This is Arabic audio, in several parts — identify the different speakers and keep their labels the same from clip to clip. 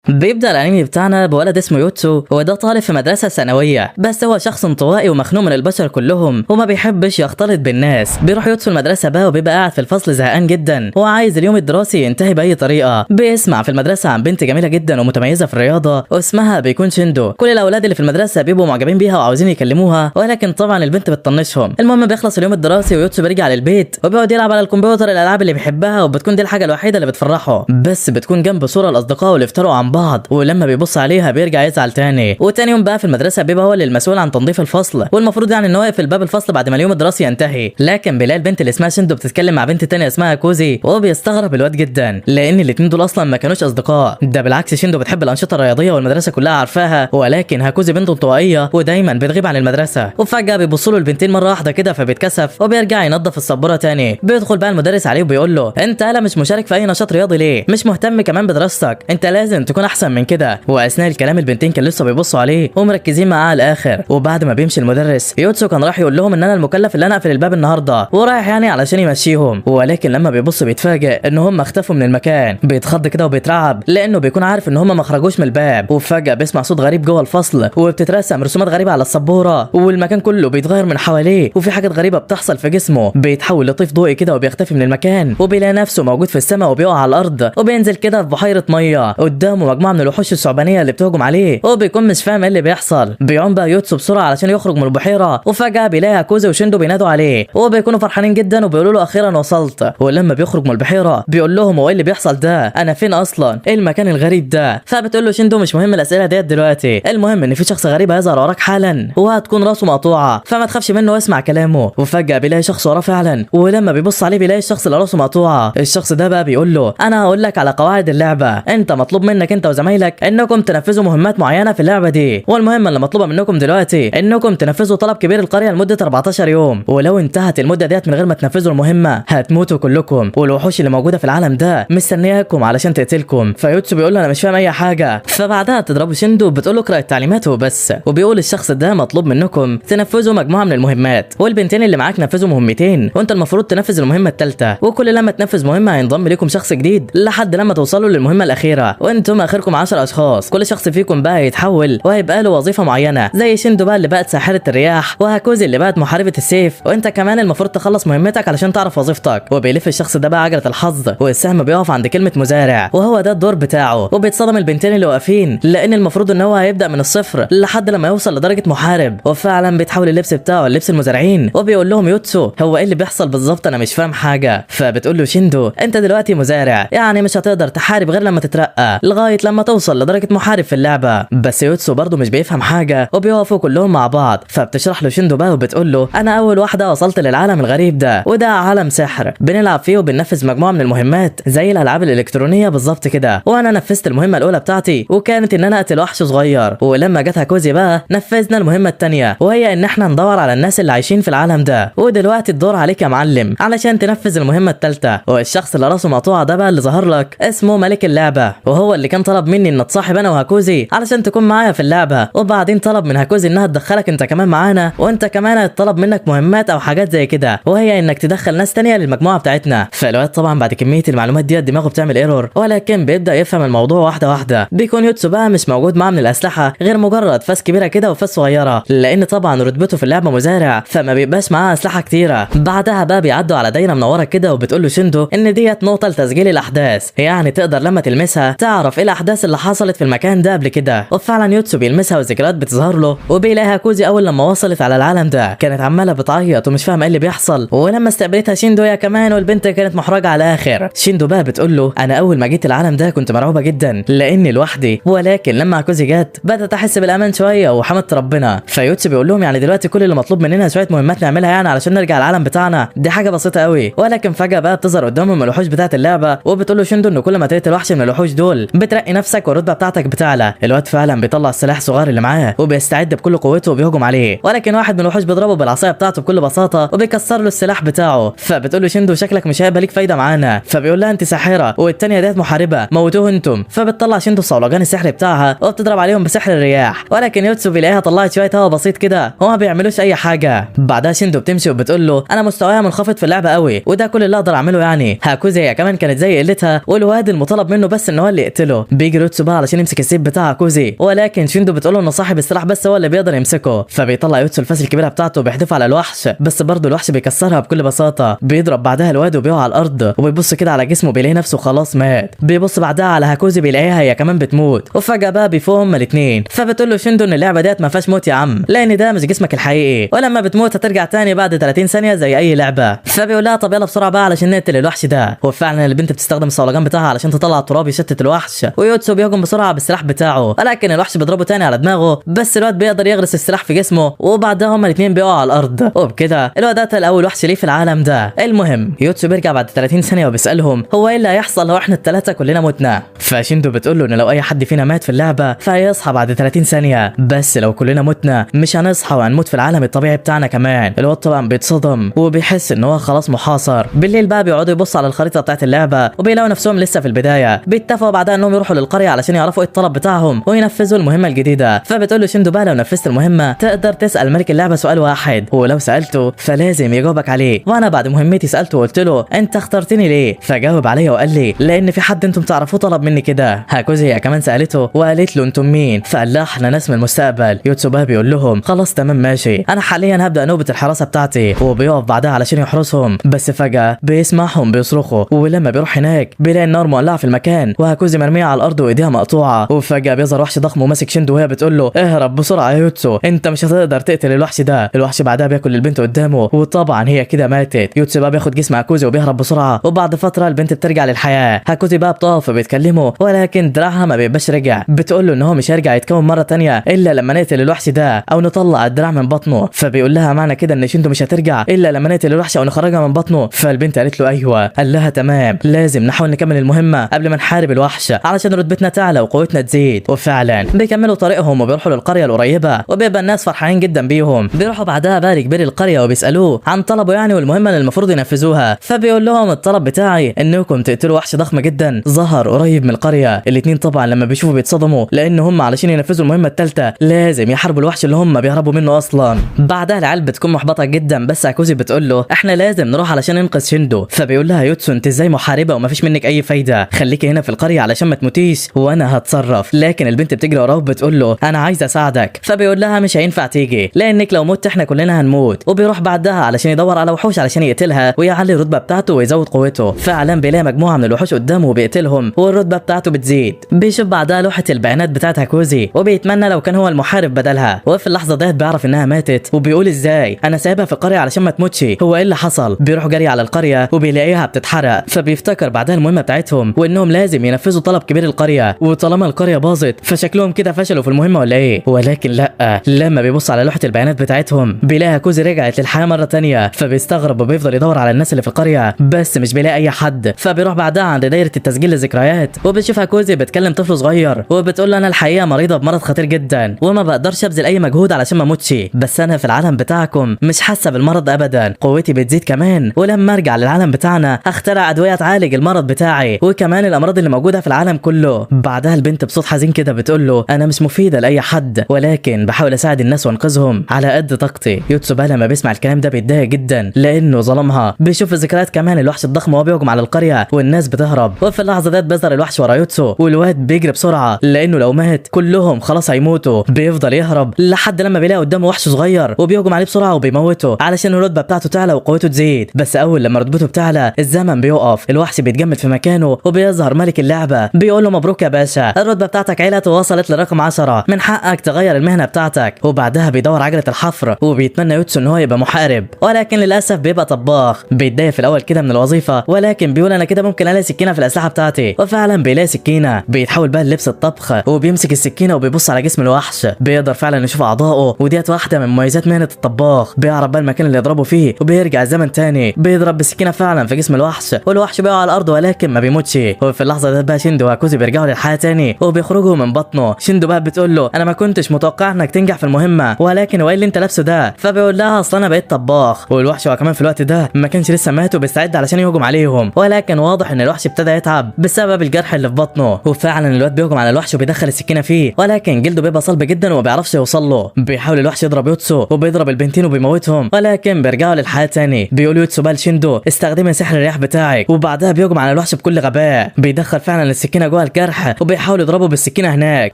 Speaker 1: بيبدأ الأنمي بتاعنا بولد اسمه يوتسو، وده طالب في مدرسة ثانوية، بس هو شخص انطوائي ومخنوق من البشر كلهم وما بيحبش يختلط بالناس. بيروح يوتسو المدرسة بقى وبيبقى قاعد في الفصل زهقان جدا وعايز اليوم الدراسي ينتهي بأي طريقة. بيسمع في المدرسة عن بنت جميلة جدا ومتميزة في الرياضة واسمها بيكون شيندو. كل الأولاد اللي في المدرسة بيبقوا معجبين بيها وعاوزين يكلموها، ولكن طبعا البنت بتطنشهم. المهم بيخلص اليوم الدراسي ويوتسو بيرجع للبيت وبيقعد يلعب على الكمبيوتر الألعاب اللي بيحبها، وبتكون دي الحاجة الوحيدة اللي بتفرحه. بس بتكون جنب صورة الأصدقاء اللي افترقوا عن بعض، ولما بيبص عليها بيرجع يزعل تاني. وتاني يوم بقى في المدرسه بيبقى هو اللي المسؤول عن تنظيف الفصل، والمفروض يعني ان هو يقفل باب الفصل بعد ما اليوم الدراسي ينتهي. لكن بيلاقي البنت اللي اسمها شيندو بتتكلم مع بنت تانية اسمها كوزي، وهو بيستغرب الواد جدا لان الاتنين دول اصلا ما كانوش اصدقاء. ده بالعكس شيندو بتحب الانشطه الرياضيه والمدرسه كلها عارفاها، ولكن هاكوزي بنت انطوائيه ودايما بتغيب عن المدرسه. وفجاه بيبصوا له البنتين مره واحده كده فبيتكسف وبيرجع ينظف السبوره تاني. بيدخل بقى المدرس عليه وبيقول له انت لا مش مشارك في اي نشاط رياضي ليه؟ مش مهتم كمان بدراستك؟ انت لازم تكون احسن من كده. واثناء الكلام البنتين كان لسه بيبصوا عليه ومركزين معاه على الاخر. وبعد ما بيمشي المدرس يوتسو كان راح يقول لهم ان انا المكلف اللي انا اقفل الباب النهارده، ورايح يعني علشان يمشيهم. ولكن لما بيبص بيتفاجئ ان هم اختفوا من المكان. بيتخض كده وبيترعب لانه بيكون عارف ان هم ما خرجوش من الباب. وفجاه بيسمع صوت غريب جوه الفصل وبتترسم رسومات غريبه على السبوره، والمكان كله بيتغير من حواليه، وفي حاجات غريبه بتحصل في جسمه. بيتحول لطيف ضوئي كده وبيختفي من المكان، وبيلاقي نفسه موجود في السماء وبيقع على الارض، وبينزل كده في بحيره ميه قدامه مجموعه من الوحوش الثعبانيه اللي بتهجم عليه. وبيكون مش فاهم ايه اللي بيحصل. بيعوم بقى يوتسو بسرعه علشان يخرج من البحيره، وفجاه بيلاقي كوزي وشيندو بينادوا عليه وبيكونوا فرحانين جدا وبيقولوا له اخيرا وصلت. ولما بيخرج من البحيره بيقول لهم هو ايه اللي بيحصل ده؟ انا فين اصلا؟ ايه المكان الغريب ده؟ فبتقول له شيندو مش مهم الاسئله ديت دلوقتي، المهم ان في شخص غريب هيظهر وراك حالا وهتكون راسه مقطوعه، فما تخافش منه واسمع كلامه. وفجاه بيلاقي شخص وراه فعلا، ولما بيبص عليه بيلاقي الشخص اللي راسه مقطوعه. الشخص ده بقى بيقول له انا هقول لك على قواعد اللعبه، انت مطلوب منك انت وزمايلك انكم تنفذوا مهمات معينه في اللعبه دي، والمهمه اللي مطلوبه منكم دلوقتي انكم تنفذوا طلب كبير القريه لمده 14 يوم، ولو انتهت المده ديت من غير ما تنفذوا المهمه هتموتوا كلكم، والوحوش اللي موجوده في العالم ده مستنياكم علشان تقتلكم. فيوتسو بيقول له انا مش فاهم اي حاجه. فبعدها بتضربوا شيندو وبتقول له اقرا التعليمات وبس. وبيقول الشخص ده مطلوب منكم تنفذوا مجموعه من المهمات، والبنتين اللي معاك نفذوا مهمتين، وانت المفروض تنفذ المهمه الثالثه، وكل لما تنفذ مهمه هينضم لكم شخص جديد لحد لما توصلوا للمهمه الاخيره، وانتم اخركم 10 اشخاص. كل شخص فيكم بقى هيتحول وهيبقى له وظيفه معينه، زي شيندو بقى اللي بقت ساحره الرياح، وهاكوزي اللي بقت محاربه السيف، وانت كمان المفروض تخلص مهمتك علشان تعرف وظيفتك. وبيلف الشخص ده بقى عجله الحظ، والسهم بيقف عند كلمه مزارع، وهو ده الدور بتاعه. وبيتصدم البنتين اللي واقفين لان المفروض ان هو هيبدا من الصفر لحد لما يوصل لدرجه محارب. وفعلا بيتحول اللبس بتاعه للبس المزارعين، وبيقول لهم يوتسو هو ايه اللي بيحصل بالظبط؟ انا مش فاهم حاجه. فبتقول له شيندو انت دلوقتي مزارع، يعني مش هتقدر تحارب غير لما تترقى لغايه لما توصل لدرجه محارب في اللعبه. بس يوتسو برضه مش بيفهم حاجه، وبيقفوا كلهم مع بعض. فبتشرح له شيندو بقى وبتقول له انا اول واحده وصلت للعالم الغريب ده، وده عالم سحر بنلعب فيه وبننفذ مجموعه من المهمات زي الالعاب الالكترونيه بالظبط كده. وانا نفذت المهمه الاولى بتاعتي وكانت ان انا اقتل وحش صغير، ولما جت هاكوزي بقى نفذنا المهمه الثانيه وهي ان احنا ندور على الناس اللي عايشين في العالم ده. ودلوقتي الدور عليك يا معلم علشان تنفذ المهمه الثالثه. والشخص اللي راسه مقطوعه ده بقى اللي ظهر لك اسمه ملك اللعبه، وهو اللي كان طلب مني ان اتصاحب انا وهاكوزي علشان تكون معايا في اللعبه، وبعدين طلب من هاكوزي انها تدخلك انت كمان معانا، وانت كمان هيطلب منك مهمات او حاجات زي كده، وهي انك تدخل ناس تانية للمجموعه بتاعتنا. فالواد طبعا بعد كميه المعلومات دي دماغه بتعمل ايرور، ولكن بيبدا يفهم الموضوع واحده واحده. بيكون يوتسو بقى مش موجود معاه من الاسلحه غير مجرد فاس كبيره كده وفاس صغيره، لان طبعا رتبته في اللعبه مزارع فما بيبقاش معاه اسلحه كتيره. بعدها بقى بيعدوا على دايره منوره كده، وبتقول له شيندو ان ديت نقطه لتسجيل الاحداث، يعني تقدر لما تلمسها تعرف ايه الاحداث اللي حصلت في المكان ده قبل كده. وفعلا يوتسو بيلمسها والذكريات بتظهر له، وبيلاقي هاكوزي اول لما وصلت على العالم ده كانت عماله بتعيط ومش فاهمه ايه اللي بيحصل، ولما استقبلتها شيندو هي كمان والبنت كانت محرجه على الاخر. شيندو بقى بتقول له انا اول ما جيت العالم ده كنت مرعوبه جدا لاني لوحدي، ولكن لما هاكوزي جت بدات احس بالامان شويه وحمدت ربنا. فيوتسو بيقول لهم يعني دلوقتي كل اللي مطلوب مننا شويه مهمات نعملها يعني علشان نرجع العالم بتاعنا، دي حاجه بسيطه قوي. ولكن فجاه بقى بتظهر قدامهم الوحوش بتاعه اللعبه، وبتقول له شيندو ان كل ما تقتل وحش من الوحوش دول بترقي نفسك والرتبه بتاعتك بتعلى. الواد فعلا بيطلع السلاح الصغير اللي معاه وبيستعد بكل قوته وبيهجم عليه، ولكن واحد من الوحوش بيضربه بالعصايه بتاعته بكل بساطه وبيكسر له السلاح بتاعه. فبتقول له شيندو شكلك مش هيبقى ليك فايده معانا. فبيقول لها انت ساحره والتانيه ديت محاربه، موتوه انتم. فبتطلع شيندو الصولجان السحري بتاعها وبتضرب عليهم بسحر الرياح، ولكن يوتسو بيلاقيها طلعت شويه هوا بسيط كده وما بيعملوش اي حاجه. بعدها شيندو بتمشي وبتقول له انا مستوايا منخفض في اللعبه قوي وده كل اللي اقدر اعمله، يعني هاكوزي هي كمان كانت زي قلتها، والواد المطالب منه بس ان هو اللي يقتله. بيجي يوتسو بقى علشان يمسك السيف بتاع كوزي، ولكن شيندو بتقوله انه صاحب السلاح بس هو اللي بيقدر يمسكه. فبيطلع يوتسو الفاس الكبيره بتاعته وبيحدفها على الوحش، بس برضه الوحش بيكسرها بكل بساطه. بيضرب بعدها الواد وبيقع على الارض، وبيبص كده على جسمه بيلاقي نفسه خلاص مات. بيبص بعدها على هاكوزي بيلاقيها هي كمان بتموت، وفجاه بقى بيفوقوا هما الاثنين. فبتقول له شيندو ان اللعبه ديت ما فيهاش موت يا عم، لان ده مش جسمك الحقيقي، ولما بتموت هترجع تاني بعد 30 ثانيه زي اي لعبه. فبيقول لها طب يلا بسرعه بقى علشان نقتل الوحش ده. وفعلا البنت بتستخدم الصولجان بتاعها علشان تطلع التراب يشتت الوحش، ويوتسو بيهجم بسرعه بالسلاح بتاعه، ولكن الوحش بيضربه تاني على دماغه، بس الواد بيقدر يغرس السلاح في جسمه، وبعدها هما الاثنين بيقعوا على الارض. وبكده الواد قتل اول وحش ليه في العالم ده. المهم يوتسو بيرجع بعد 30 ثانيه وبيسالهم هو ايه اللي هيحصل لو احنا الثلاثه كلنا متنا. فشيندو بتقول له ان لو اي حد فينا مات في اللعبه فهيصحى بعد 30 ثانيه، بس لو كلنا متنا مش هنصحى وهنموت في العالم الطبيعي بتاعنا كمان. الواد طبعا بيتصدم وبيحس ان هو خلاص محاصر. بالليل بقى بيقعدوا يبصوا على الخريطه بتاعت اللعبه وبيلاقوا نفسهم لسه في البدايه. بيتفقوا بعدها انهم يروحوا للقريه علشان يعرفوا ايه الطلب بتاعهم وينفذوا المهمه الجديده. فبتقول له شيندو بقى لو نفذت المهمه تقدر تسال ملك اللعبه سؤال واحد، ولو سالته فلازم يجاوبك عليه. وانا بعد مهمتي سالته وقلت له انت اخترتني ليه، فجاوب عليا وقال لي لان في حد انتم تعرفوه طلب مني كده. هاكوزي هي كمان سالته وقالت له انتم مين، فقال لها احنا ناس من المستقبل. يوتسو بقى بيقول لهم خلاص تمام ماشي، انا حاليا هبدا نوبه الحراسه بتاعتي. وبيقف بعدها علشان يحرسهم، بس فجاه بيسمعهم بيصرخوا، ولما بيروح هناك بيلاقي النار مولعه في المكان وهاكوزي مرميه على الارض وايديها مقطوعه. وفجاه بيظهر وحش ضخم وماسك شيندو وهي بتقول له اهرب بسرعه يا يوتسو، انت مش هتقدر تقتل الوحش ده. الوحش بعدها بياكل البنت قدامه، وطبعا هي كده ماتت. يوتسو بقى بياخد جسم هاكوزي وبيهرب بسرعه، وبعد فتره البنت بترجع للحياه. هاكوزي بقى بتقف وبيتكلموا، ولكن دراعها ما بيبقاش رجع. بتقول له ان هو مش هيرجع يتكون مره تانية الا لما نقتل الوحش ده او نطلع الدراع من بطنه. فبيقول لها معنى كده ان شيندو مش هترجع الا لما نقتل الوحش او نخرجها من بطنه. فالبنت قالت له ايوه. قال لها تمام، لازم نحاول نكمل المهمه قبل ما نحارب الوحش علشان رتبتنا تعلى وقوتنا تزيد. وفعلا بيكملوا طريقهم وبيروحوا للقريه القريبه، وبيبقى الناس فرحانين جدا بيهم. بيروحوا بعدها بقى لكبير القريه وبيسالوه عن طلبه يعني والمهمه اللي المفروض ينفذوها. فبيقول لهم الطلب بتاعي انكم تقتلوا وحش ضخم جدا ظهر قريب من القريه. الاثنين طبعا لما بيشوفوا بيتصدموا، لان هم علشان ينفذوا المهمه الثالثه لازم يحاربوا الوحش اللي هم بيهربوا منه اصلا. بعدها العيال بتكون محبطه جدا، بس هاكوزي بتقول له احنا لازم نروح علشان ننقذ شيندو. فبيقول لها يوتسو انت ازاي محاربه ومفيش منك اي فايده، خليكي هنا في القريه علشان ما تموتيش وانا هتصرف. لكن البنت بتجري وراه وبتقول له انا عايزه اساعدك. فبيقول لها مش هينفع تيجي لانك لو مت احنا كلنا هنموت. وبيروح بعدها علشان يدور على وحوش علشان يقتلها ويعلي الرتبه بتاعته ويزود قوته. فعلا بيلاقي مجموعه من الوحوش قدامه وبيقتلهم والرتبه بتاعته بتزيد. بيشوف بعدها لوحه البيانات بتاعت هاكوزي وبيتمنى لو كان هو المحارب بدلها. وفي اللحظه ديت بيعرف انها ماتت وبيقول ازاي انا سايبها في القريه علشان ما تموتش، هو ايه اللي حصل. بيروح جري على القريه وبيلاقيها بتتحرق. فبيفتكر بعدها المهمه بتاعتهم وانهم لازم ينفذوا طلب كبير القريه، وطالما القريه باظت فشكلهم كده فشلوا في المهمه ولا ايه. ولكن لا، لما بيبص على لوحه البيانات بتاعتهم بيلاقي هاكوزي رجعت للحياه مره تانية. فبيستغرب وبيفضل يدور على الناس اللي في القريه بس مش بيلاقي اي حد. فبيروح بعدها عند دايره التسجيل للذكريات وبيشوف هاكوزي بتكلم طفل صغير وبتقول له انا الحقيقه مريضه بمرض خطير جدا وما بقدرش ابذل اي مجهود علشان ما اموتش، بس انا في العالم بتاعكم مش حاسه بالمرض ابدا، قوتي بتزيد كمان، ولما ارجع للعالم بتاعنا هخترع ادويه تعالج المرض بتاعي وكمان الامراض اللي موجوده في العالم كله. بعدها البنت بصوت حزين كده بتقول له انا مش مفيده لاي حد ولكن بحاول اساعد الناس وانقذهم على قد طاقتي. يوتسو بقى لما بيسمع الكلام ده بيتضايق جدا لانه ظلمها. بيشوف الذكريات كمان الوحش الضخم وهو بيهجم على القريه والناس بتهرب، وفي اللحظه ديت بيظهر الوحش ورا يوتسو والواد بيجري بسرعه لانه لو مات كلهم خلاص هيموتوا. بيفضل يهرب لحد لما بيلاقي قدامه وحش صغير وبيهجم عليه بسرعه وبيموته علشان الرتبه بتاعته تعلى وقوته تزيد. بس اول لما رتبته بتعلى الزمن بيقف، الوحش بيتجمد في مكانه وبيظهر ملك اللعبه بيقول له مبروك يا باشا، الرتبه بتاعتك علت ووصلت لرقم 10، من حقك تغير المهنه بتاعتك. وبعدها بيدور عجله الحفر وبيتمنى يوتسو ان هو يبقى محارب ولكن للاسف بيبقى طباخ. بيتضايق في الاول كده من الوظيفه ولكن بيقول انا كده ممكن الاقي سكينه في الاسلحه بتاعتي، وفعلا بيلاقي سكينه. بيتحول بقى للبس الطبخ وبيمسك السكينه وبيبص على جسم الوحش، بيقدر فعلا يشوف اعضائه وديت واحده من مميزات مهنه الطباخ. بيعرف بقى المكان اللي يضربه فيه وبيرجع الزمن تاني، بيضرب بالسكينه فعلا في جسم الوحش والوحش بيقع على الارض ولكن ما بيموتش. وفي اللحظه دي بقى شيندو وهاكوزي بيرجعوا للحياه تاني وبيخرجوا من بطنه. شيندو بقى بتقول له انا ما كنتش متوقع انك تنجح في المهمه ولكن هو ايه اللي انت لابسه ده. فبيقول لها اصل انا بقيت طباخ. والوحش هو كمان في الوقت ده ما كانش لسه مات وبيستعد علشان يهجم عليهم ولكن واضح ان الوحش ابتدى يتعب بسبب الجرح اللي في بطنه. وفعلا الواد بيهجم على الوحش وبيدخل السكينه فيه ولكن جلده بيبقى صلب جدا وما بيعرفش يوصل له. بيحاول الوحش يضرب يوتسو وبيضرب البنتين وبيموتهم ولكن بيرجعوا للحياه تاني. بيقول يوتسو بقى لشيندو استخدمي سحر الرياح بتاعك، وبعدها بيهجم على الوحش بكل غباء. بيدخل فعلا السكينه جوه الجرح وبيحاول يضربه بالسكينه هناك،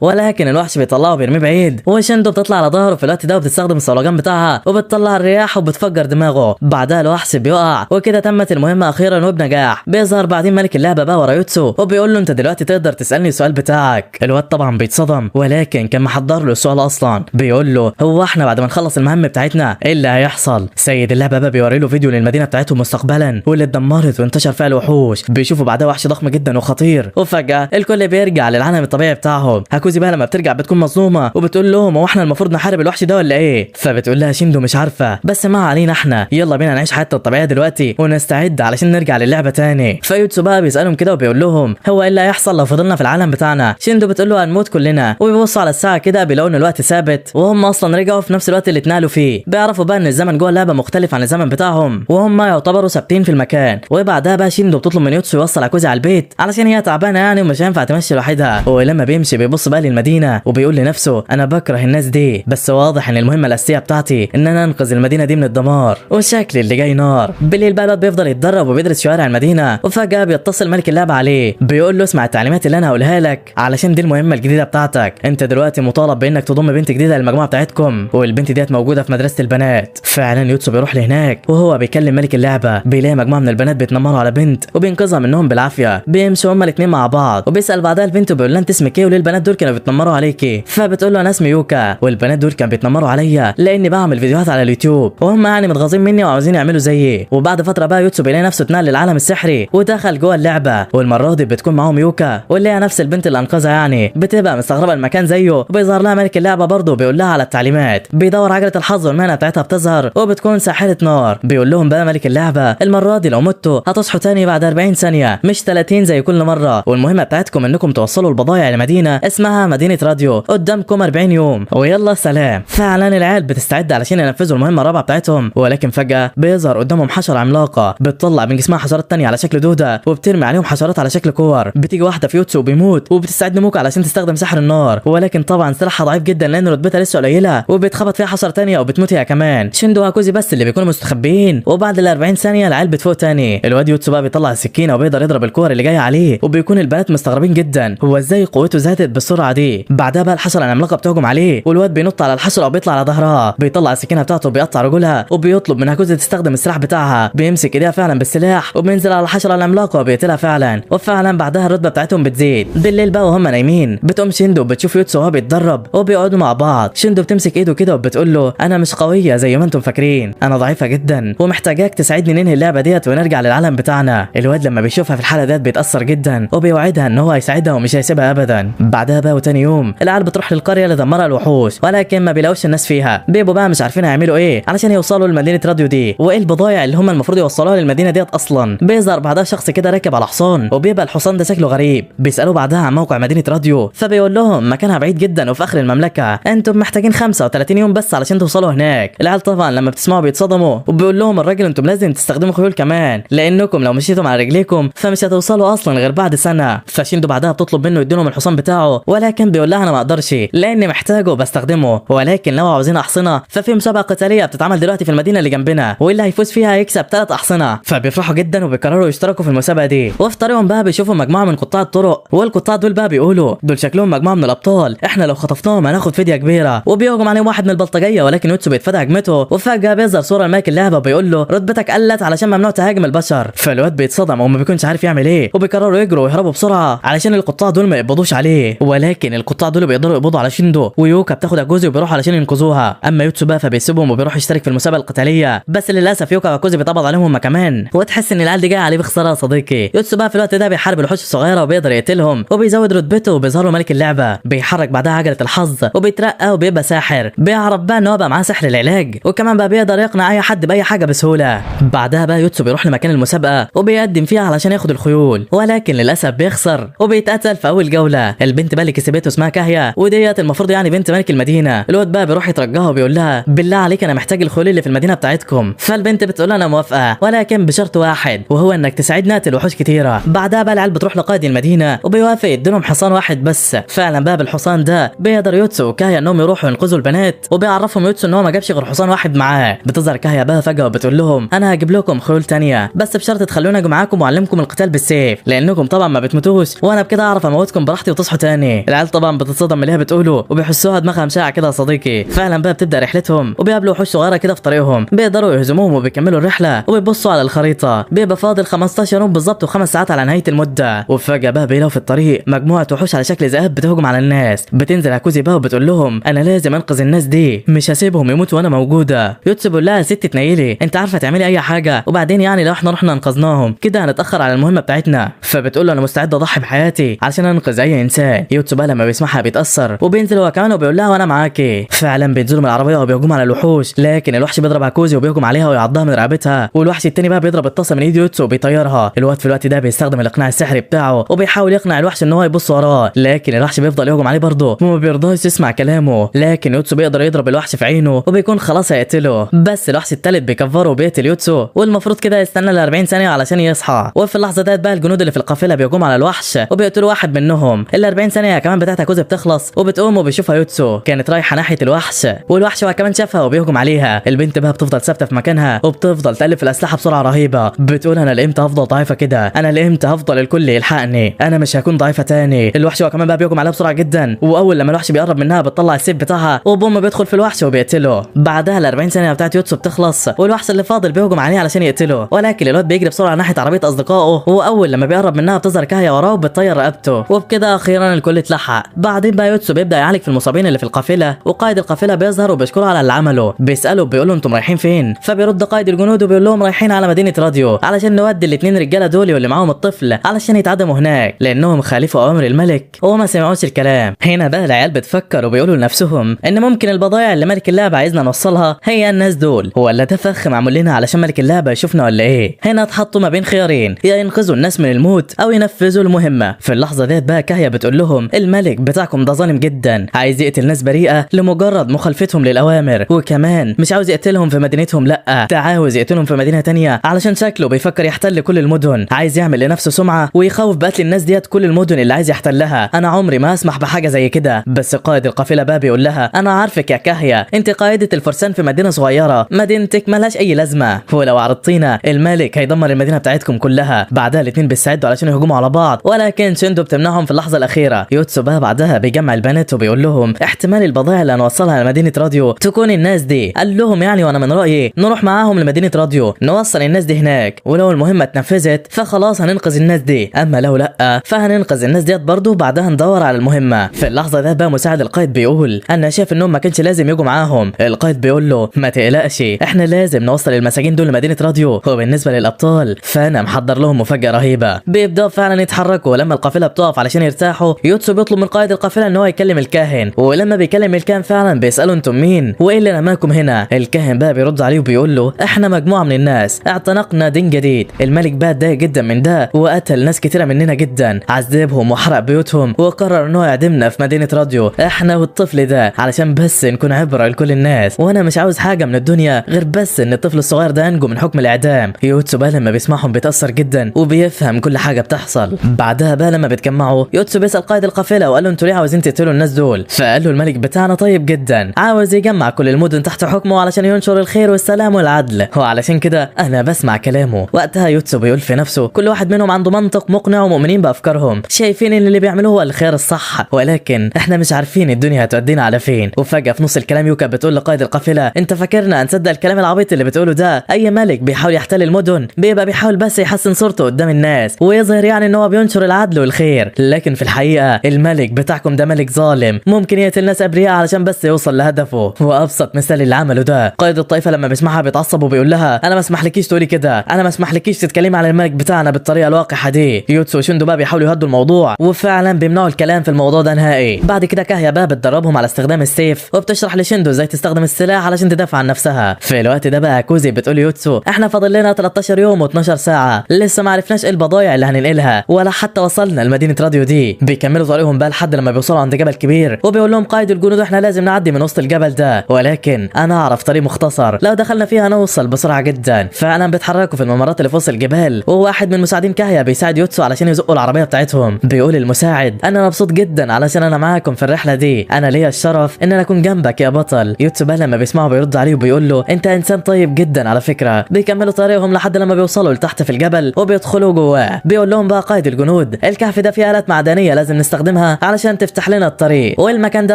Speaker 1: ولكن الوحش بيطلعه وبيرميه بعيد، وشندو بتطلع على ظهره في الوقت ده وبتستخدم الصولجان بتاعها وبتطلع الرياح وبتفجر دماغه. بعدها الوحش بيقع وكده تمت المهمه اخيرا وبنجاح. بيظهر بعدين ملك اللعبه بقى ورا يوتسو وبيقول له انت دلوقتي تقدر تسالني السؤال بتاعك. الواد طبعا بيتصدم، ولكن كان محضر له السؤال اصلا. بيقول له هو احنا بعد ما نخلص المهمه بتاعتنا ايه اللي هيحصل؟ سيد اللعبه بقى بيوري له فيديو للمدينه بتاعتهم مستقبلا واللي اتدمرت وانتشر فيها الوحوش. بيشوفوا بعدها وحش ضخم جدا وخطير، وفجاه الكل بيرجع للعالم الطبيعي بتاعهم. هاكوزي بقى لما بترجع بتكون مظلومه وبتقول لهم هو احنا المفروض نحارب الوحش ده ولا ايه؟ فبتقول لها شيندو مش عارفه، بس ما علينا احنا يلا بينا نعيش حياتنا الطبيعيه دلوقتي ونستعد علشان نرجع للعبه تاني. فيوتسو بقى بيسالهم كده وبيقول لهم هو ايه اللي هيحصل لو فضلنا في العالم بتاعنا؟ شيندو بتقول له هنموت كلنا، وبيبصوا على الساعه كده بيلاقوا ان الوقت ثابت وهم اصلا رجعوا في نفس الوقت اللي اتنقلوا فيه. بيعرفوا بقى ان الزمن جوه اللعبه مختلف عن الزمن بتاعهم وهم يعتبروا ثابتين في المكان. وبعدها بقى شيندو بتطلب من يوتسو يوصل هاكوزي على البيت علشان هي تعبانه يعني ومش هينفع تمشي لوحدها. ولما بيمشي بيبص بقى للمدينه وبيقول لنفسه انا بكره الناس دي، بس واضح ان المهمه الاساسيه بتاعتي ان انا انقذ المدينه دي من الدمار والشكل اللي جاي نار. بالليل بقى الواد بيفضل يتدرب وبيدرس شوارع المدينه، وفجاه بيتصل ملك اللعبه عليه بيقول له اسمع التعليمات اللي انا هقولها لك علشان دي المهمه الجديده بتاعتك. انت دلوقتي مطالب بانك تضم بنت جديده للمجموعه بتاعتكم، والبنت ديت موجوده في مدرسه البنات. فعلا يوتسو بيروح لهناك وهو بيكلم ملك اللعبه، بيلاقي مجموعه من البنات بيتنمروا على بنت وبينقذها منهم بالعافيه. بيمشوا هما الاثنين مع بعض وبيسال بعدها البنت وبيقول لها انت اسمك ايه وليه البنات دول كانوا بيتنمروا عليكي؟ فبتقول له انا اسمي يوكا والبنات دول كانوا بيتنمروا عليا لاني بعمل فيديوهات على اليوتيوب وهم يعني متغاظين مني وعاوزين يعملوا زيي. وبعد فتره بقى يوتسو بيلاقي نفسه اتنقل للعالم السحري ودخل جوه اللعبه، والمره دي بتكون معاهم يوكا واللي هي نفس البنت اللي انقذها يعني. بتبقى مستغربه المكان زيه وبيظهر لها ملك اللعبه برضه بيقول لها على التعليمات. بيدور عجله الحظ والمهنه بتاعتها بتظهر وبتكون ساحره نار. بيقول لهم بقى ملك اللعبه المره دي لو متوا هتصحوا تاني بعد 40 ثانيه مش 30 زي كل مره، والمهمه بتاعتكم انكم توصلوا البضائع لمدينه اسمها مدينه راديو قدامكم 40 يوم ويلا سلام. فعلا العيال بتستعد علشان ينفذوا المهمه الرابعه بتاعتهم، ولكن فجاه بيظهر قدامهم حشره عملاقه بتطلع من جسمها حشرات تانية على شكل دوده وبترمي عليهم حشرات على شكل كور. بتيجي واحده في يوتسو وبيموت وبتستعد موكا علشان تستخدم سحر النار، ولكن طبعا سلاحها ضعيف جدا لان رتبتها لسه قليله وبتخبط فيها حشره تانية وبتموت هي كمان. شيندو وهاكوزي بس اللي بيكونوا مستخبيين، وبعد ال 40 ثانيه العيال بتفوق تاني. الواد يوتسو بقى بيطلع السكينه وبيقدر يضرب الكور اللي جايه عليه، وبيكون البنات مستغربين جدا هو ازاي قوته زادت بالسرعه دي. بعدها بقى الحشره العملاقه بتهجم عليه والواد بينط على الحشره وبيطلع على ظهرها، بيطلع السكينه بتاعته وبيقطع رجلها وبيطلب من هاكوزي تستخدم السلاح بتاعها. بيمسك ايديها فعلا بالسلاح وبينزل على الحشره العملاقه وبيقتلها فعلا، وفعلا بعدها الرتبه بتاعتهم بتزيد. بالليل بقى وهم نايمين بتقوم شيندو بتشوف يوتسو وهو بيتدرب وبيقعدوا مع بعض. شيندو بتمسك ايده كده وبتقول له انا مش قويه زي ما انتم فاكرين، انا ضعيفه جدا ومحتاجاك تساعدني ننهي اللعبه ديت ونرجع للعالم بتاعنا. الواد لما بيشوفها في الحاله ديت بيتاثر جدا وبيوعدها ان هو هيساعدها ومش هيسيبها ابدا. بعدها بقى وتاني يوم العيال بتروح للقريه اللي دمرها الوحوش، ولكن ما بيلاقوش الناس فيها. بيبقوا بقى مش عارفين هيعملوا ايه علشان يوصلوا لمدينه راديو دي وايه البضايع اللي هم المفروض يوصلوها للمدينه ديت اصلا. بيظهر بعدها شخص كده راكب على حصان وبيبقى الحصان ده شكله غريب. بيسالوه بعدها عن موقع مدينه راديو، فبيقول لهم مكانها بعيد جدا وفي اخر المملكه، انتم محتاجين 35 يوم بس علشان توصلوا هناك. العيال طبعا لما بتسمعوا بيتصدموا وبيقول لهم الراجل انتم لازم تستخدموا خيول كمان لانكم لو مشيتم على رجليكم فمش هتوصلوا اصلا غير بعد سنه. فشيندو بعدها بتطلب منه يديلهم الحصان بتاعه، ولكن بيقول لها انا ما اقدرش لاني محتاجه بستخدمه، ولكن لو عاوزين احصنه ففي مسابقه قتاليه بتتعمل دلوقتي في المدينه اللي جنبنا واللي هيفوز فيها هيكسب 3 احصنه. فبيفرحوا جدا وبيقرروا يشتركوا في المسابقه دي. وفي طريقهم بقى بيشوفوا مجموعه من قطاع الطرق، والقطاع دول بقى بيقولوا دول شكلهم مجموعه من الابطال، احنا لو خطفناهم هناخد فديه كبيره. وبيهجم عليهم واحد من البلطجيه ولكن يوتسو بيتفادى هجمته، وفجاه بيظهر صوره لملك اللعبه وبيقول له رتبتك قلت علشان ممنوع تهاجم البشر. فالواد بيتصدم وما بيكونش عارف يعمل ايه، وبيقرروا يجروا ويهربوا بسرعه علشان القطاع دول ما يقبضوش عليه. ولكن القطاع دول بيقدروا يقبضوا على شيندو ويوكا بتاخد اكوزي وبيروحوا علشان ينقذوها. اما يوتسو بقى فبيسيبهم وبيروح يشترك في المسابقه القتاليه، بس للاسف يوكا واكوزي بيتقبض عليهم هم كمان، وتحس ان العيال دي جايه عليه بخساره يا صديقي. يوتسو بقى في الوقت ده بيحارب الوحوش الصغيره وبيقدر يقتلهم وبيزود رتبته وبيظهر له ملك اللعبه. بيحرك بعدها عجله الحظ وبيترقى وبيبقى ساحر، بيعرف بقى ان هو بقى معاه سحر العلاج وكمان بقى بيقدر يقنع اي حد باي حاجه بسهوله. بعدها بقى يوتسو بيروح لمكان المسابقه وبيقدم فيها علشان ياخد الخيول، ولكن للاسف بيخسر وبيتقتل في اول جوله. البنت بقى اللي كسبته اسمها كاهيا وديت المفروض يعني بنت ملك المدينه. الواد بقى بيروح يترجاها وبيقول لها بالله عليك انا محتاج الخيول اللي في المدينه بتاعتكم. فالبنت بتقول له انا موافقه ولكن بشرط واحد وهو انك تساعدنا نقتل وحوش كتيره. بعدها بقى العيال بتروح لقائد المدينه وبيوافق يديلهم حصان واحد بس. فعلا بقى بالحصان ده بيقدر يوتسو وكاهيا انهم يروحوا ينقذوا البنات، وبيعرفهم يوتسو ان هو ما جابش غير حصان واحد معاه. بتظهر كاهيا بقى فجاه وبتقول لهم انا هجيب لكم خيول تانية بس بشرط تخلوني اجي معاكم واعلمكم القتال بالسيف لانكم طبعا ما بتموتوش وانا بكده اعرف اموتكم براحتي وتصحوا تاني. العيال طبعا بتتصدم من اللي هي بتقوله وبيحسوها دماغها مشاعه كده يا صديقي. فعلا بقى بتبدا رحلتهم وبيقابلوا وحوش صغيره كده في طريقهم، بيقدروا يهزموهم وبيكملوا الرحله وبيبصوا على الخريطه، بيبقى فاضل 15 يوم بالظبط و5 ساعات على نهايه المده. وفجاه بقى بيلاقوا في الطريق مجموعه وحوش على شكل ذئاب بتهجم على الناس. بتنزل عكوزي بقى وبتقول لهم انا لازم انقذ الناس دي، مش هسيبهم يموتوا وانا موجوده. يوتسو بيقول لها يا ست تنيلي، انت عارفه تعملي اي حاجه، وبعدين يعني لو احنا رحنا انقذناهم كده هنتاخر على المهمه بتاعتنا. فبتقول له انا مستعد اضحي بحياتي علشان انقذ اي انسان. يوتسو بقى لما بيسمعها بيتاثر وبينزل هو كمان وبيقول لها وانا معاكي. فعلا بينزلوا من العربيه وبيهجموا على الوحوش، لكن الوحش بيضرب عكوزي وبيهجم عليها ويعضها من رقبتها، والوحش التاني بقى بيضرب الطاسه من ايد يوتسو وبيطيرها. الواد في الوقت ده بيستخدم الاقناع السحري بتاعه وبيحاول يقنع الوحش ان هو يبص وراه، لكن الوحش بيفضل يهجم عليه برضه وما بيرضاش يسمع كلامه. لكن يوتسو بيقدر يضرب الوحش في عينه وبيكون خلاص هيقتله، بس الوحش التالت بيكفره وبيقتل يوتسو، والمفروض كده يستنى ال 40 ثانيه علشان يصحى. وفي اللحظه ديت بقى الجنود اللي في القافله بيهجموا على الوحش وبيقتلوا واحد منهم. ال 40 ثانيه كمان بتاعت عكوزي بتخلص وبتقوم وبيشوفها يوتسو كانت رايحه ناحيه الوحش، والوحش هو كمان شافها وبيهجم عليها. البنت بقى بتفضل ثابته في مكانها وبتفضل تقلب في الاسلحه بسرعه رهيبه، بتقول انا لامتى هفضل ضعيفه كده، انا لامتى هفضل الكل يلحقني، انا مش هكون ضعيفه تاني. الوحش هو كمان بقى بيهجم عليها بسرعه جدا، واول لما الوحش بيقرب منها بتطلع السيف بتاعها وبوم بيدخل في الوحش وبيقتله. بعدها ال 40 ثانيه بتاعت يوتسو بتخلص والوحش اللي فاضل بيهجم عليه علشان يقتله، ولكن الواد بيجري بسرعه ناحيه عربيه اصدقائه، واول لما بيقرب منها بتظهر كاهيا وراه وبتطير رقبته، وبكده اخيرا الكل اتلحق. بعدين بقى يوتسو بيبدا يعالج في المصابين اللي في القافله، وقائد القافله بيظهر وبيشكره على اللي عمله، بيساله بيقول له انتم رايحين فين؟ فبيرد قائد الجنود وبيقول لهم رايحين على مدينه راديو علشان نودي الاثنين رجاله دول واللي معاهم الطفل علشان يتعدموا هناك لانهم خالفوا اوامر الملك وما سمعوش الكلام. هنا بقى العيال بتفكر وبيقولوا لنفسهم ان ممكن البضائع اللي ملك اللعبه عايزنا نوصلها هي الناس دول، ولا ده فخ معمول لنا علشان ملك اللعبه يشوفنا ولا ايه؟ هنا اتحطوا ما بين خيارين، يا ينقذوا الناس من الموت او ينفذوا المهمه. في اللحظه ديت بقى كاهيا بتقول لهم الملك بتاعكم ده ظالم جدا، عايز يقتل ناس بريئه لمجرد مخالفتهم للاوامر، وكمان مش عاوز يقتلهم في مدينتهم، لا ده عاوز يقتلهم في مدينه تانية علشان شكله بيفكر يحتل كل المدن، عايز يعمل لنفسه سمعه ويخوف بقتل الناس ديت كل المدن اللي عايز يحتلها. انا عمري ما اسمح بحاجه زي كده. بس قائد القافله بقى بيقول لها انا عارفك يا كاهيا، انت قائده الفرسان في مدينه صغيره، مدينتك ملهاش اي لازمه، ولو عرضتينا الملك هيدمر المدينه بتاعتكم كلها. بعدها الاثنين بيستعدوا علشان يهجموا على بعض، ولكن شندو بتمنعهم في اللحظه الاخيره. يوتسو بقى بعدها بيجمع البنات وبيقول لهم احتمال البضائع اللي هنوصلها لمدينه راديو تكون الناس دي. قال لهم يعني وانا من رايي نروح معاهم لمدينه راديو نوصل الناس دي هناك، ولو المهمه اتنفذت فخلاص هننقذ الناس دي، اما لو لا فهننقذ الناس ديت برضه بعدها ندور على المهمه. في اللحظه ده بقى مساعد القائد بيقول انا شايف انهم ما كانش لازم يجوا معاهم. القائد بيقول له ما تقلقش احنا لازم نوصل المساجين دول لمدينه راديو، وبالنسبه للابطال فانا محضر لهم مفاجاه رهيبه. بيبداوا فعلا يتحركوا، لما القافله بتقف علشان يرتاحوا يوتسو بيطلب من قائد القافله ان هو يكلم الكاهن، ولما بيكلم الكاهن فعلا بيساله انتم مين وايه اللي رماكم هنا؟ الكاهن بقى بيرد عليه وبيقول له احنا مجموعه من الناس اعتنقنا دين جديد، الملك بقى اتضايق جدا من ده وقتل ناس كتيره مننا جدا، عذبهم وحرق بيوتهم وقرر ان هو يعدمنا في مدينه راديو احنا والطفل ده علشان بس نكون عبره لكل الناس، وانا مش عاوز حاجه من الدنيا غير بس ان الطفل الصغير ده ينجو من حكم الاعدام. يوتسو بقى لما بيسمعهم بيتاثر جدا وبيفهم كل حاجه بتحصل. بعدها بقى لما بيتجمعوا يوتسو بيسال قائد القافله وقال له انتوا ليه عاوزين تقتلوا الناس دول؟ فقال له الملك بتاعنا طيب جدا، عاوز يجمع كل المدن تحت حكمه علشان ينشر الخير والسلام والعدل، وعلشان كده انا بسمع كلامه. وقتها يوتسو بيقول في نفسه كل واحد منهم عنده منطق مقنع ومؤمنين بافكارهم، شايفين ان اللي بيعملوه هو الخير الصح، ولكن احنا مش عارفين الدنيا هتودينا على فين. وفجاه في نص الكلام يوكا بتقول لقائد القافله انت فاكرنا هنصدق الكلام العبيط اللي بتقوله ده؟ اي ملك بيحاول يحتل المدن بيبقى بيحاول بس يحسن صورته قدام الناس ويظهر يعني ان هو بينشر العدل والخير، لكن في الحقيقه الملك بتاعكم ده ملك ظالم ممكن يقتل ناس ابرياء علشان بس يوصل لهدفه. وابسط مثال اللي عمله ده قائد الطائفه لما بيسمعها بيتعصب وبيقول لها انا ما اسمحلكيش تقولي كده، انا ما اسمحلكيش تتكلمي على الملك بتاعنا بالطريقه الواقحه دي. يوتسو وشندو بقى بيحاولوا يهدوا الموضوع وفعلا بيمنعوا الكلام في الموضوع ده نهائي. بعد كده كاهيا بقى بتدربهم على استخدام السيف وبتشرح لشندو ازاي تستخدم السلاح علشان تدافع عن نفسها. في الوقت ده بقى كوزي بتقول يوتسو احنا فاضل لنا 13 يوم و12 ساعه لسه ما عرفناش ايه البضايع اللي هننقلها ولا حتى وصلنا لمدينه راديو دي. بيكملوا طريقهم بقى لحد لما بيوصلوا عند جبل كبير وبيقول لهم قائد الجنود احنا لازم نعدي من وسط الجبل ده، ولكن انا اعرف طريق مختصر لو دخلنا فيها نوصل بسرعه جدا. فعلا بيتحركوا في الممرات اللي في وسط الجبال، وواحد من مساعدين كاهيا بيساعد يوتسو علشان يزقوا العربيه بتاعتهم. بيقول المساعد انا مبسوط جدا علشان انا معاكم في الرحله دي، انا ليا الشرف ان انا اكون جنبك يا بطل. يوتسو بقى لما بيسمعه بيرد عليه وبيقول له انت انسان طيب جدا على فكره. بيكملوا طريقهم لحد لما بيوصلوا لتحت في الجبل وبيدخلوا جواه. بيقول لهم بقى قائد الجنود موجود. الكهف ده فيه آلات معدنيه لازم نستخدمها علشان تفتح لنا الطريق. والمكان ده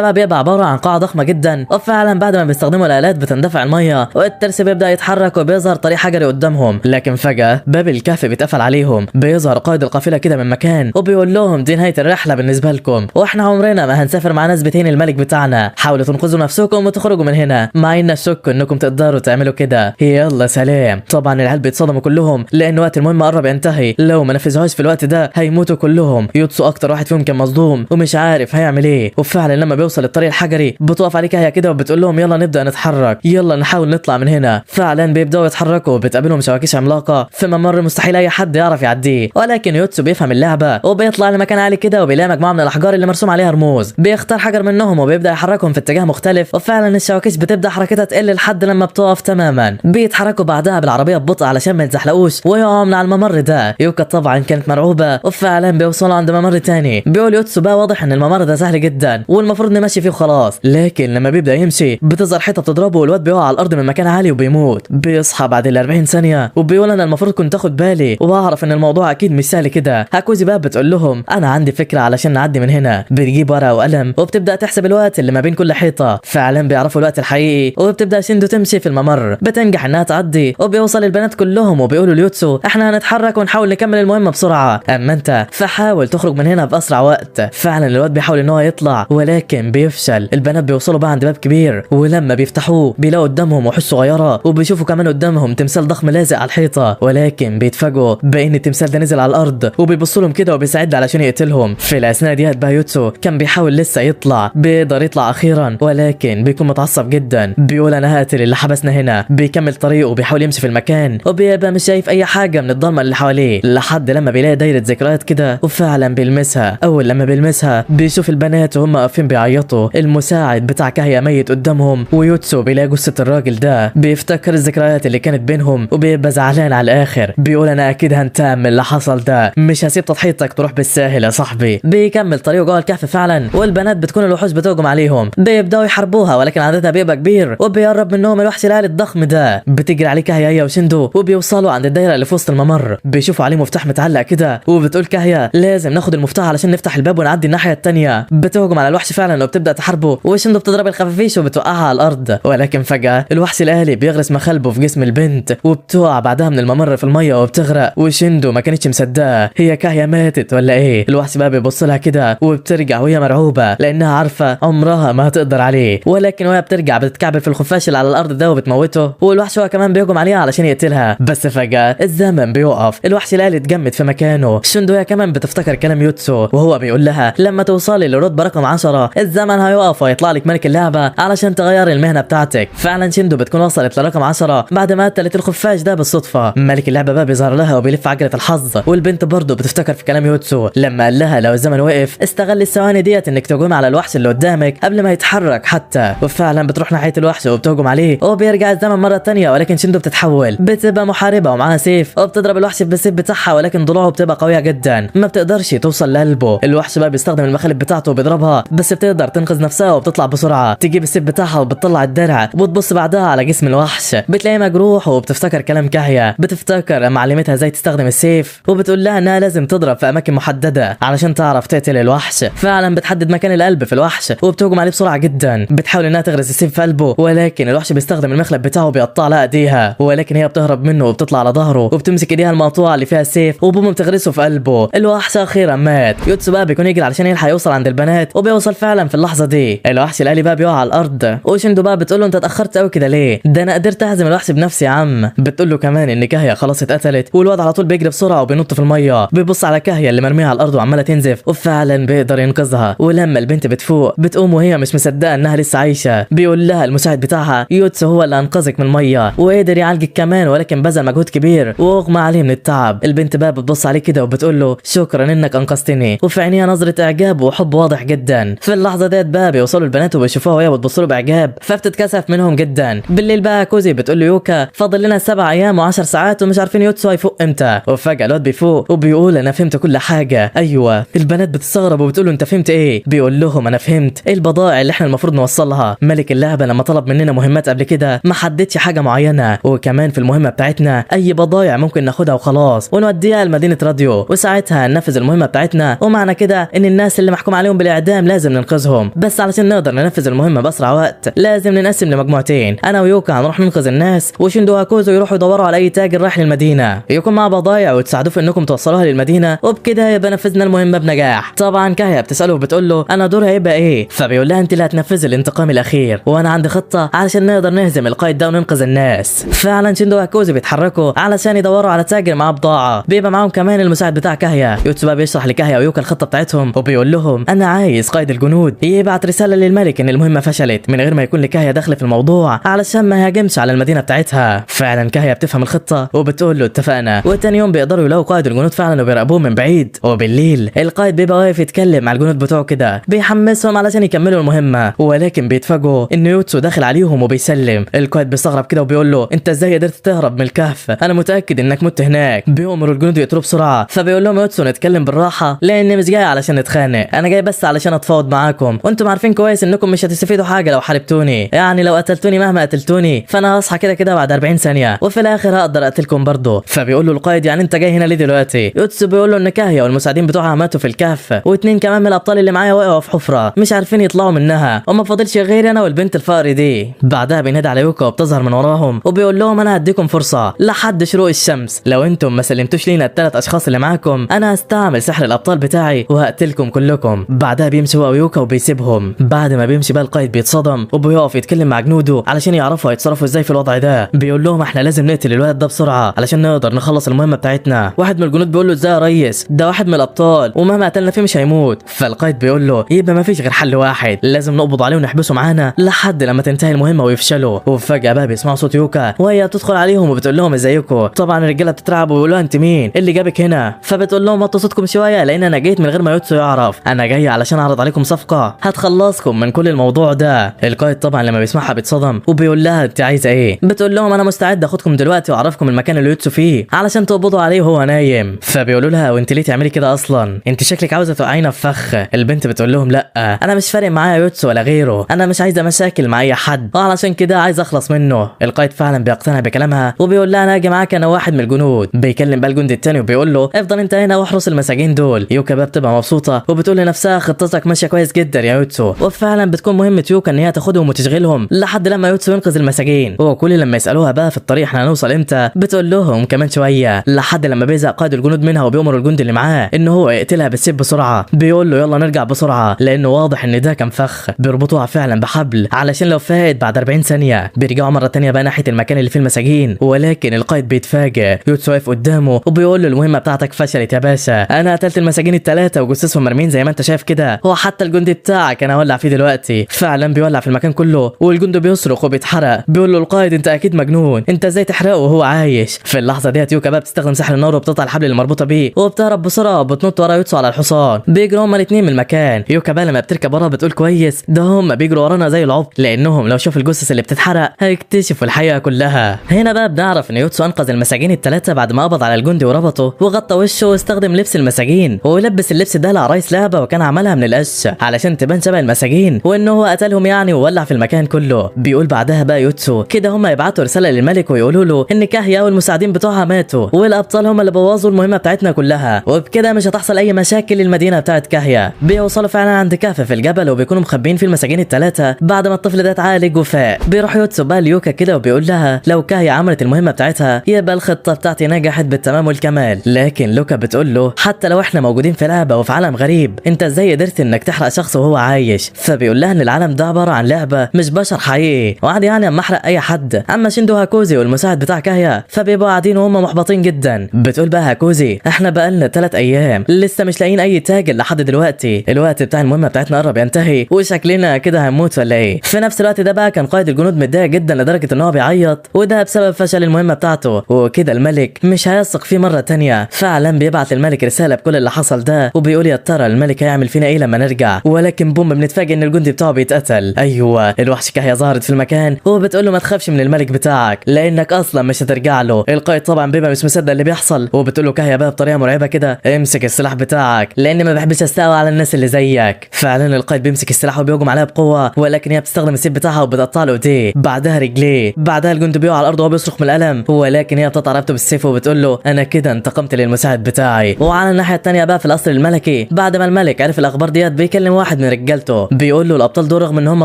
Speaker 1: بقى بيبقى عباره عن قاعه ضخمه جدا، وفعلا بعد ما بيستخدموا الآلات بتندفع الميه والترس بيبدا يتحرك وبيظهر طريق حجري قدامهم. لكن فجاه باب الكهف بيتقفل عليهم. بيظهر قائد القافله كده من مكان وبيقول لهم دي نهايه الرحله بالنسبه لكم، واحنا عمرنا ما هنسافر مع ناس بتهين الملك بتاعنا. حاولوا تنقذوا نفسكم وتخرجوا من هنا، مع ان الشك انكم تقدروا تعملوا كده. يلا سلام. طبعا العيال بيتصدموا كلهم لان وقت المهمه قرب ينتهي. لو ما نفذوهاش في الوقت ده هيموتوا كلهم. يوتسو اكتر واحد فيهم كان مصدوم ومش عارف هيعمل ايه. وفعلا لما بيوصل الطريق الحجري بتقف عليه كهيا كده وبتقول لهم يلا نبدا نتحرك، يلا نحاول نطلع من هنا. فعلا بيبداوا يتحركوا. بتقابلهم شواكيش عملاقه في ممر مستحيل اي حد يعرف يعديه، ولكن يوتسو بيفهم اللعبه وبيطلع لمكان عالي كده وبيلاقي مجموعه من الاحجار اللي مرسوم عليها رموز. بيختار حجر منهم وبيبدا يحركهم في اتجاه مختلف. وفعلا الشواكيش بتبدا حركتها تقل لحد لما بتقف تماما. بيتحركوا بعدها بالعربيه ببطء علشان ما يتزحلقوش ويقعوا من على الممر ده. يوكا طبعا كانت مرعوبه. وفعلا بيوصلوا عند ممر تاني. بيقول يوتسو بقى واضح ان الممر ده سهل جدا والمفروض نمشي فيه وخلاص. لكن لما بيبدا يمشي بتظهر حيطه بتضربه والواد بيقع على الارض من مكان عالي وبيموت. بيصحى بعد ال 40 ثانيه وبيقول انا المفروض كنت اخد بالي واعرف ان الموضوع اكيد مش سهل كده. هاكوزي بقى بتقول لهم انا عندي فكره علشان نعدي من هنا. بتجيب ورقه وقلم وبتبدا تحسب الوقت اللي ما بين كل حيطه. فعلا بيعرفوا الوقت الحقيقي وبتبدا شيندو تمشي في الممر. بتنجح انها تعدي وبيوصل البنات كلهم وبيقولوا ليوتسو احنا هنتحرك ونحاول نكمل المهمه بسرعه، اما انت فحاول تخرج من هنا باسرع وقت. فعلا الواد بيحاول ان هو يطلع ولكن بيفشل. البنات بيوصلوا بقى عند باب كبير ولما بيفتحوه بيلاقوا قدامهم وحوش صغيره وبيشوفوا كمان قدامهم تمثال ضخم لازق على الحيطه، ولكن بيتفاجئوا بان التمثال ده نزل على الارض وبيبصوا لهم كده وبيساعد علشان يقتلهم. في الاثناء ديت بقى يوتسو كان بيحاول لسه يطلع. بيقدر يطلع اخيرا ولكن بيكون متعصب جدا. بيقول انا هقتل اللي حبسنا هنا. بيكمل طريقه وبيحاول يمشي في المكان وبيبقى مش شايف اي حاجه من الضلمه اللي حواليه لحد لما بيلاقي دايره ذكريات كده وفعلا بيلمسها. اول لما بيلمسها بيشوف البنات وهم واقفين بيعيطوا. المساعد بتاع كاهيا ميت قدامهم ويوتسو بيلاقي جثه الراجل ده. بيفتكر الذكريات اللي كانت بينهم وبيبقى زعلان على الاخر. بيقول انا اكيد هنتقم من اللي حصل ده، مش هسيب تضحيتك تروح بالساهل يا صاحبي. بيكمل طريقه جوه الكهف فعلا والبنات بتكون الوحوش بتهجم عليهم. بيبداوا يحاربوها ولكن عددها بيبقى كبير وبيقرب منهم الوحش الالي الضخم ده. بتجري عليه كاهيا هي وشيندو وبيوصلوا عند الدايره اللي في وسط الممر. بيشوفوا عليه مفتاح متعلق كده وبتقول كاهيا لازم ناخد المفتاح علشان نفتح الباب ونعدي الناحيه الثانيه. بتهجم على الوحش فعلا وبتبدا تحاربه وشيندو بتضرب الخفافيش وبتوقعها على الارض. ولكن فجاه الوحش الالي بيغرس مخالبه في جسم البنت وبتقع بعدها من الممر في الميه وبتغرق. وشيندو ما كانتش مصدقه هي كاهيا ماتت ولا ايه. الوحش بقى بيبص لها كده وبترجع وهي مرعوبه لانها عارفه عمرها ما هتقدر عليه. ولكن وهي بترجع بتتكعبل في الخفاش اللي على الارض ده وبتموته. والوحش هو كمان بيهجم عليها علشان يقتلها. بس فجاه الزمن بيوقف. الوحش الالي اتجمد في مكانه. شيندو هي كمان بتفتكر كلام يوتسو وهو بيقول لها لما توصلي للرتبه رقم 10 الزمن هيوقف ويطلع لك ملك اللعبه علشان تغيري المهنه بتاعتك. فعلا شيندو بتكون وصلت لرقم 10 بعد ما قتلت الخفاش ده بالصدفه. ملك اللعبه بقى بيظهر لها وبيلف عجله الحظ. والبنت برضه بتفتكر في كلام يوتسو لما قال لها لو الزمن وقف استغل الثواني ديت انك تهجم على الوحش اللي قدامك قبل ما يتحرك حتى. وفعلا بتروح ناحيه الوحش وبتهجم عليه وبيرجع الزمن مره ثانيه. ولكن شيندو بتتحول بتبقى محاربه ومعاها سيف وبتضرب الوحش بالسيف بتاعها. ولكن ضلوعه بتبقى قويه جدا ما بتقدرش توصل لقلبه. الوحش بقى بيستخدم المخالب بتاعته وبيضربها بس بتقدر تنقذ نفسها وبتطلع بسرعه. تجيب السيف بتاعها وبتطلع الدرع وبتبص بعدها على جسم الوحش بتلاقيه مجروح وبتفتكر كلام كاهيا. بتفتكر معلمتها ازاي تستخدم السيف وبتقول لها انها لازم تضرب في اماكن محدده علشان تعرف تقتل الوحش. فعلا بتحدد مكان القلب في الوحش وبتهجم عليه بسرعه جدا. بتحاول انها تغرس السيف في قلبه ولكن الوحش بيستخدم المخلب بتاعه وبيقطع لها ايديها. ولكن هي بتهرب منه وبتطلع على ظهره وبتمسك ايديها المقطوعه اللي فيها السيف وبوم بتغرسه في قلبه. الوحش اخيرا مات. يوتسو بقى بيكون يجري علشان يلحق يوصل عند البنات وبيوصل فعلا في اللحظه دي. الوحش الالي بقى بيقع على الارض وشيندو بقى بتقول له انت اتاخرت قوي كده ليه؟ ده انا قدرت اهزم الوحش بنفسي يا عم. بتقول له كمان ان كاهيا خلاص اتقتلت. والواد على طول بيجري بسرعه وبينط في الميه. بيبص على كاهيا اللي مرميه على الارض وعماله تنزف وفعلا بيقدر ينقذها. ولما البنت بتفوق بتقوم وهي مش مصدقه انها لسه عايشه. بيقول لها المساعد بتاعها يوتسو هو اللي انقذك من الميه وقدر يعالجك كمان ولكن بذل مجهود كبير واغمى عليه من التعب. البنت بقى بتبص عليه كده وبتقول له شكرا انك انقذتني وفي عينيها نظره اعجاب وحب واضح جدا. في اللحظه ديت بقى بيوصلوا البنات وبيشوفوها وهي بتبص له باعجاب فبتتكسف منهم جدا. بالليل بقى كوزي بتقول له يوكا فاضل لنا 7 ايام و10 ساعات ومش عارفين يوتسو هيفوق امتى. وفجاه الواد بيفوق وبيقول انا فهمت كل حاجه. ايوه البنات بتستغرب وبتقول له انت فهمت ايه؟ بيقول لهم انا فهمت ايه البضائع اللي احنا المفروض نوصلها. ملك اللعبه لما طلب مننا مهمات قبل كده ما حددش حاجه معينه وكمان في المهمه بتاعتنا اي بضائع ممكن ناخدها وخلاص ونوديها لمدينه راديو وساعتها ساعتها هننفذ المهمه بتاعتنا، ومعنى كده ان الناس اللي محكوم عليهم بالاعدام لازم ننقذهم، بس علشان نقدر ننفذ المهمه باسرع وقت لازم ننقسم لمجموعتين. انا ويوكا هنروح ننقذ الناس، وشيندو وهاكوزو يروحوا يدوروا على اي تاجر رايح للمدينه يكون معاه بضايع وتساعدوه في انكم توصلوها للمدينه، وبكده يبقى نفذنا المهمه بنجاح. طبعا كاهيا بتساله وبتقول له انا دوري هيبقى ايه، فبيقول لها انت اللي هتنفذي الانتقام الاخير، وانا عندي خطه علشان نقدر نهزم القائد ده وننقذ الناس. فعلا شيندو وهاكوزو بيتحركوا علشان يدوروا على تاجر معاه بضاعه، بيبقى معاهم كمان المساعد بتاع كاهيا. يوتسو بقى بيشرح لكاهيا ويوكا الخطه بتاعتهم، وبيقول لهم انا عايز قائد الجنود يبعت رساله للملك ان المهمه فشلت من غير ما يكون لكاهيا دخل في الموضوع علشان ما يهاجمش على المدينه بتاعتها. فعلا كاهيا بتفهم الخطه وبتقول له اتفقنا، وتاني يوم بيقدروا يلاقوا قائد الجنود فعلا وبيراقبوه من بعيد. وبالليل القائد بيبقى واقف يتكلم مع الجنود بتوعه كده بيحمسهم علشان يكملوا المهمه، ولكن بيتفاجئوا ان يوتسو داخل عليهم وبيسلم. القائد بيستغرب كده وبيقول له انت ازاي قدرت تهرب من الكهف، انا متاكد انك مت هناك. بيأمروا الجنود يقتلوه بسرعه، فبيقول لهم يوتسو نتكلم بالراحه لاني مش جاي علشان نتخانق، انا جاي بس علشان اتفاوض معاكم، وانتم عارفين كويس انكم مش هتستفيدوا حاجه لو حاربتوني، يعني لو قتلتوني مهما قتلتوني فانا هصحى كده كده بعد 40 ثانيه وفي الاخر هقدر اقتلكم برضه. فبيقول له القائد يعني انت جاي هنا ليه دلوقتي؟ يوتسو بيقول له ان كاهيا والمساعدين بتوعها ماتوا في الكهف، واثنين كمان من الابطال اللي معايا وقعوا في حفره مش عارفين يطلعوا منها، وما فاضلش غيري انا والبنت الفقر دي. بعدها بينادي على يوكا وبتظهر من وراهم وبيقول لهم انا هديكم فرصه لحد شروق الشمس، لو انتم ما سلمتوش لينا الثلاث اشخاص اللي معاكم انا هستعمل سحر الابطال بتاعي وهقتلكم كلكم. بعدها بيمشي هو ويوكا وبيسيبهم. بعد ما بيمشي بقى القائد بيتصدم وبيقف يتكلم مع جنوده علشان يعرفوا هيتصرفوا ازاي في الوضع ده. بيقول لهم احنا لازم نقتل الولد ده بسرعه علشان نقدر نخلص المهمه بتاعتنا. واحد من الجنود بيقول له ازاي يا ريس، ده واحد من الابطال ومهما قتلنا فيه مش هيموت. فالقائد بيقول له يبقى ما فيش غير حل واحد، لازم نقبض عليه ونحبسه معانا لحد لما تنتهي المهمه ويفشلوا. وفجاه بقى بيسمعوا صوت يوكا وهي بتدخل عليهم وبتقول لهم ازيكم. طبعا الرجاله بتترعب ويقولوا انت مين اللي جابك هنا، فبتقول لهم وطوا صوتكم شويه لان انا جيت من غير ما يوتسو يعرف، انا جاي علشان اعرض عليكم صفقه هتخلصكم من كل الموضوع ده. القائد طبعا لما بيسمعها بيتصدم وبيقول لها انت عايزه ايه؟ بتقول لهم انا مستعد اخدكم دلوقتي واعرفكم المكان اللي يوتسو فيه علشان تقبضوا عليه وهو نايم. فبيقولوا لها وانت ليه تعملي كده اصلا، انت شكلك عاوزه توقعينا في فخ. البنت بتقول لهم لا انا مش فارق معايا يوتسو ولا غيره، انا مش عايزه مشاكل مع اي حد وعلشان كده عايز اخلص منه. القائد فعلا بيقتنع بكلامها وبيقول لها انا هاجي معاك انا واحد من الجنود. بيكلم بقى الجندي التاني وبيقول له افضل انت هنا واحرس المساجين دول. يوكا بقى بتبقى مبسوطه وبتقول لنفسها خطتك ماشيه كويس جدا يا يوتسو، وفعلا بتكون مهمه يوكا ان هي تاخدهم وتشغلهم لحد لما يوتسو ينقذ المساجين. وكل لما يسالوها بقى في الطريق احنا هنوصل امتى بتقول لهم كمان شويه، لحد لما بيزهق قائد الجنود منها وبيأمر الجندي اللي معاه ان هو يقتلها بالسيف بسرعه. بيقول له يلا نرجع بسرعه لانه واضح ان ده كان فخ. بيربطوها فعلا بحبل علشان لو فات بعد 40 ثانيه بيرجعوا مره تانية بقى ناحيه المكان اللي فيه المساجين، ولكن القائد بيتفاجئ. يوتسو واقف قدامه وبيقول له المهمه بتاعتك فشلت يا باشا، انا قتلت المساجين الثلاثه وجثثهم مرمين زي ما انت شايف كده، هو حتى الجندي بتاعك انا هولع فيه دلوقتي. فعلا بيولع في المكان كله والجندي بيصرخ وبيتحرق. بيقول له القائد انت اكيد مجنون، انت ازاي تحرقه وهو عايش؟ في اللحظه ديت يوكا بقى بتستخدم سحر النار وبتقطع الحبل اللي مربوطه بيه وبتهرب بسرعه وبتنط ورا يوتسو على الحصان. بيجروا هما الاثنين من المكان. يوكا بقى لما بتركب ورا بتقول كويس ده هما بيجروا ورانا زي العبط، لانهم لو شافوا الجثث اللي بتتحرق هيكتشفوا الحقيقه كلها. هنا بقى بنعرف ان يوتسو انقذ المساجين الثلاثه بعد ما قبض على الجندي وربطه وغطى وشه واستخدم لبس المساجين، ولبس اللبس ده لعرايس لعبه وكان عملها من القش علشان تبان شبه المساجين وان هو قتلهم يعني وولع في المكان كله. بيقول بعدها بقى يوتسو كده هما يبعتوا رساله للملك ويقولوا له ان كاهيا والمساعدين بتوعها ماتوا والابطال هما اللي بوظوا المهمه بتاعتنا كلها، وبكده مش هتحصل اي مشاكل للمدينه بتاعت كاهيا. بيوصلوا فعلا عند كهف في الجبل وبيكونوا مخبيين فيه المساجين الثلاثه بعد ما الطفل ده اتعالج وفاق. بيروح يوتسو بقى ليوكا كده وبيقول لها لو كاهيا عملت المهمه بتاعتها يبقى الخطه بتاعتي نجحت بالتمام والكمال، لكن لوكا بتقول له حتى لو احنا موجودين في لعبه وفي عالم غريب انت ازاي قدرت انك تحرق شخص وهو عايش؟ فبيقول لها ان العالم ده عباره عن لعبه مش بشر حقيقي، وعادي يعني اما احرق اي حد. اما شيندو هاكوزي والمساعد بتاع كاهيا فبيبقوا قاعدين وهم محبطين جدا. بتقول بقى هاكوزي احنا بقالنا 3 ايام لسه مش لاقيين اي تاجر لحد دلوقتي، الوقت بتاع المهمه بتاعتنا قرب ينتهي وشكلنا كده هنموت ولا ايه؟ في نفس الوقت ده بقى كان قائد الجنود متضايق جدا لدرجه ان هو بيعيط، وده بسبب فشل المهمه بتاعته، وكده الملك مش هيثق فيه مره تانية. فعلا بيبعت الملك رساله بكل اللي حصل ده وبيقول يا ترى الملك هيعمل فينا ايه لما نرجع، ولكن بوم بنتفاجئ ان الجندي بتاعه بيتقتل. ايوه الوحش كاهيا ظهرت في المكان وبتقول له ما تخافش من الملك بتاعك لانك اصلا مش هترجع له. القائد طبعا بيبقى مش مصدق اللي بيحصل وبتقول له كاهيا بقى بطريقه مرعبه كده امسك السلاح بتاعك لان ما بحبش استقوى على الناس اللي زيك. فعلا القائد بيمسك السلاح وبيهجم عليها بقوه، ولكن هي بتستخدم السيف بتاعها وبتقطع له ايديه بعدها رجليه. بعدها الجندي بيقع على الارض وهو بيصرخ من الالم، ولكن هي بتقطع رقبته بالسيف وبتقول له انا كده انتقمت للمساعد بتاعك. بتاعي. وعلى الناحيه الثانيه بقى في القصر الملكي، بعد ما الملك عرف الاخبار ديت بيكلم واحد من رجالته بيقول له الابطال دول رغم ان هم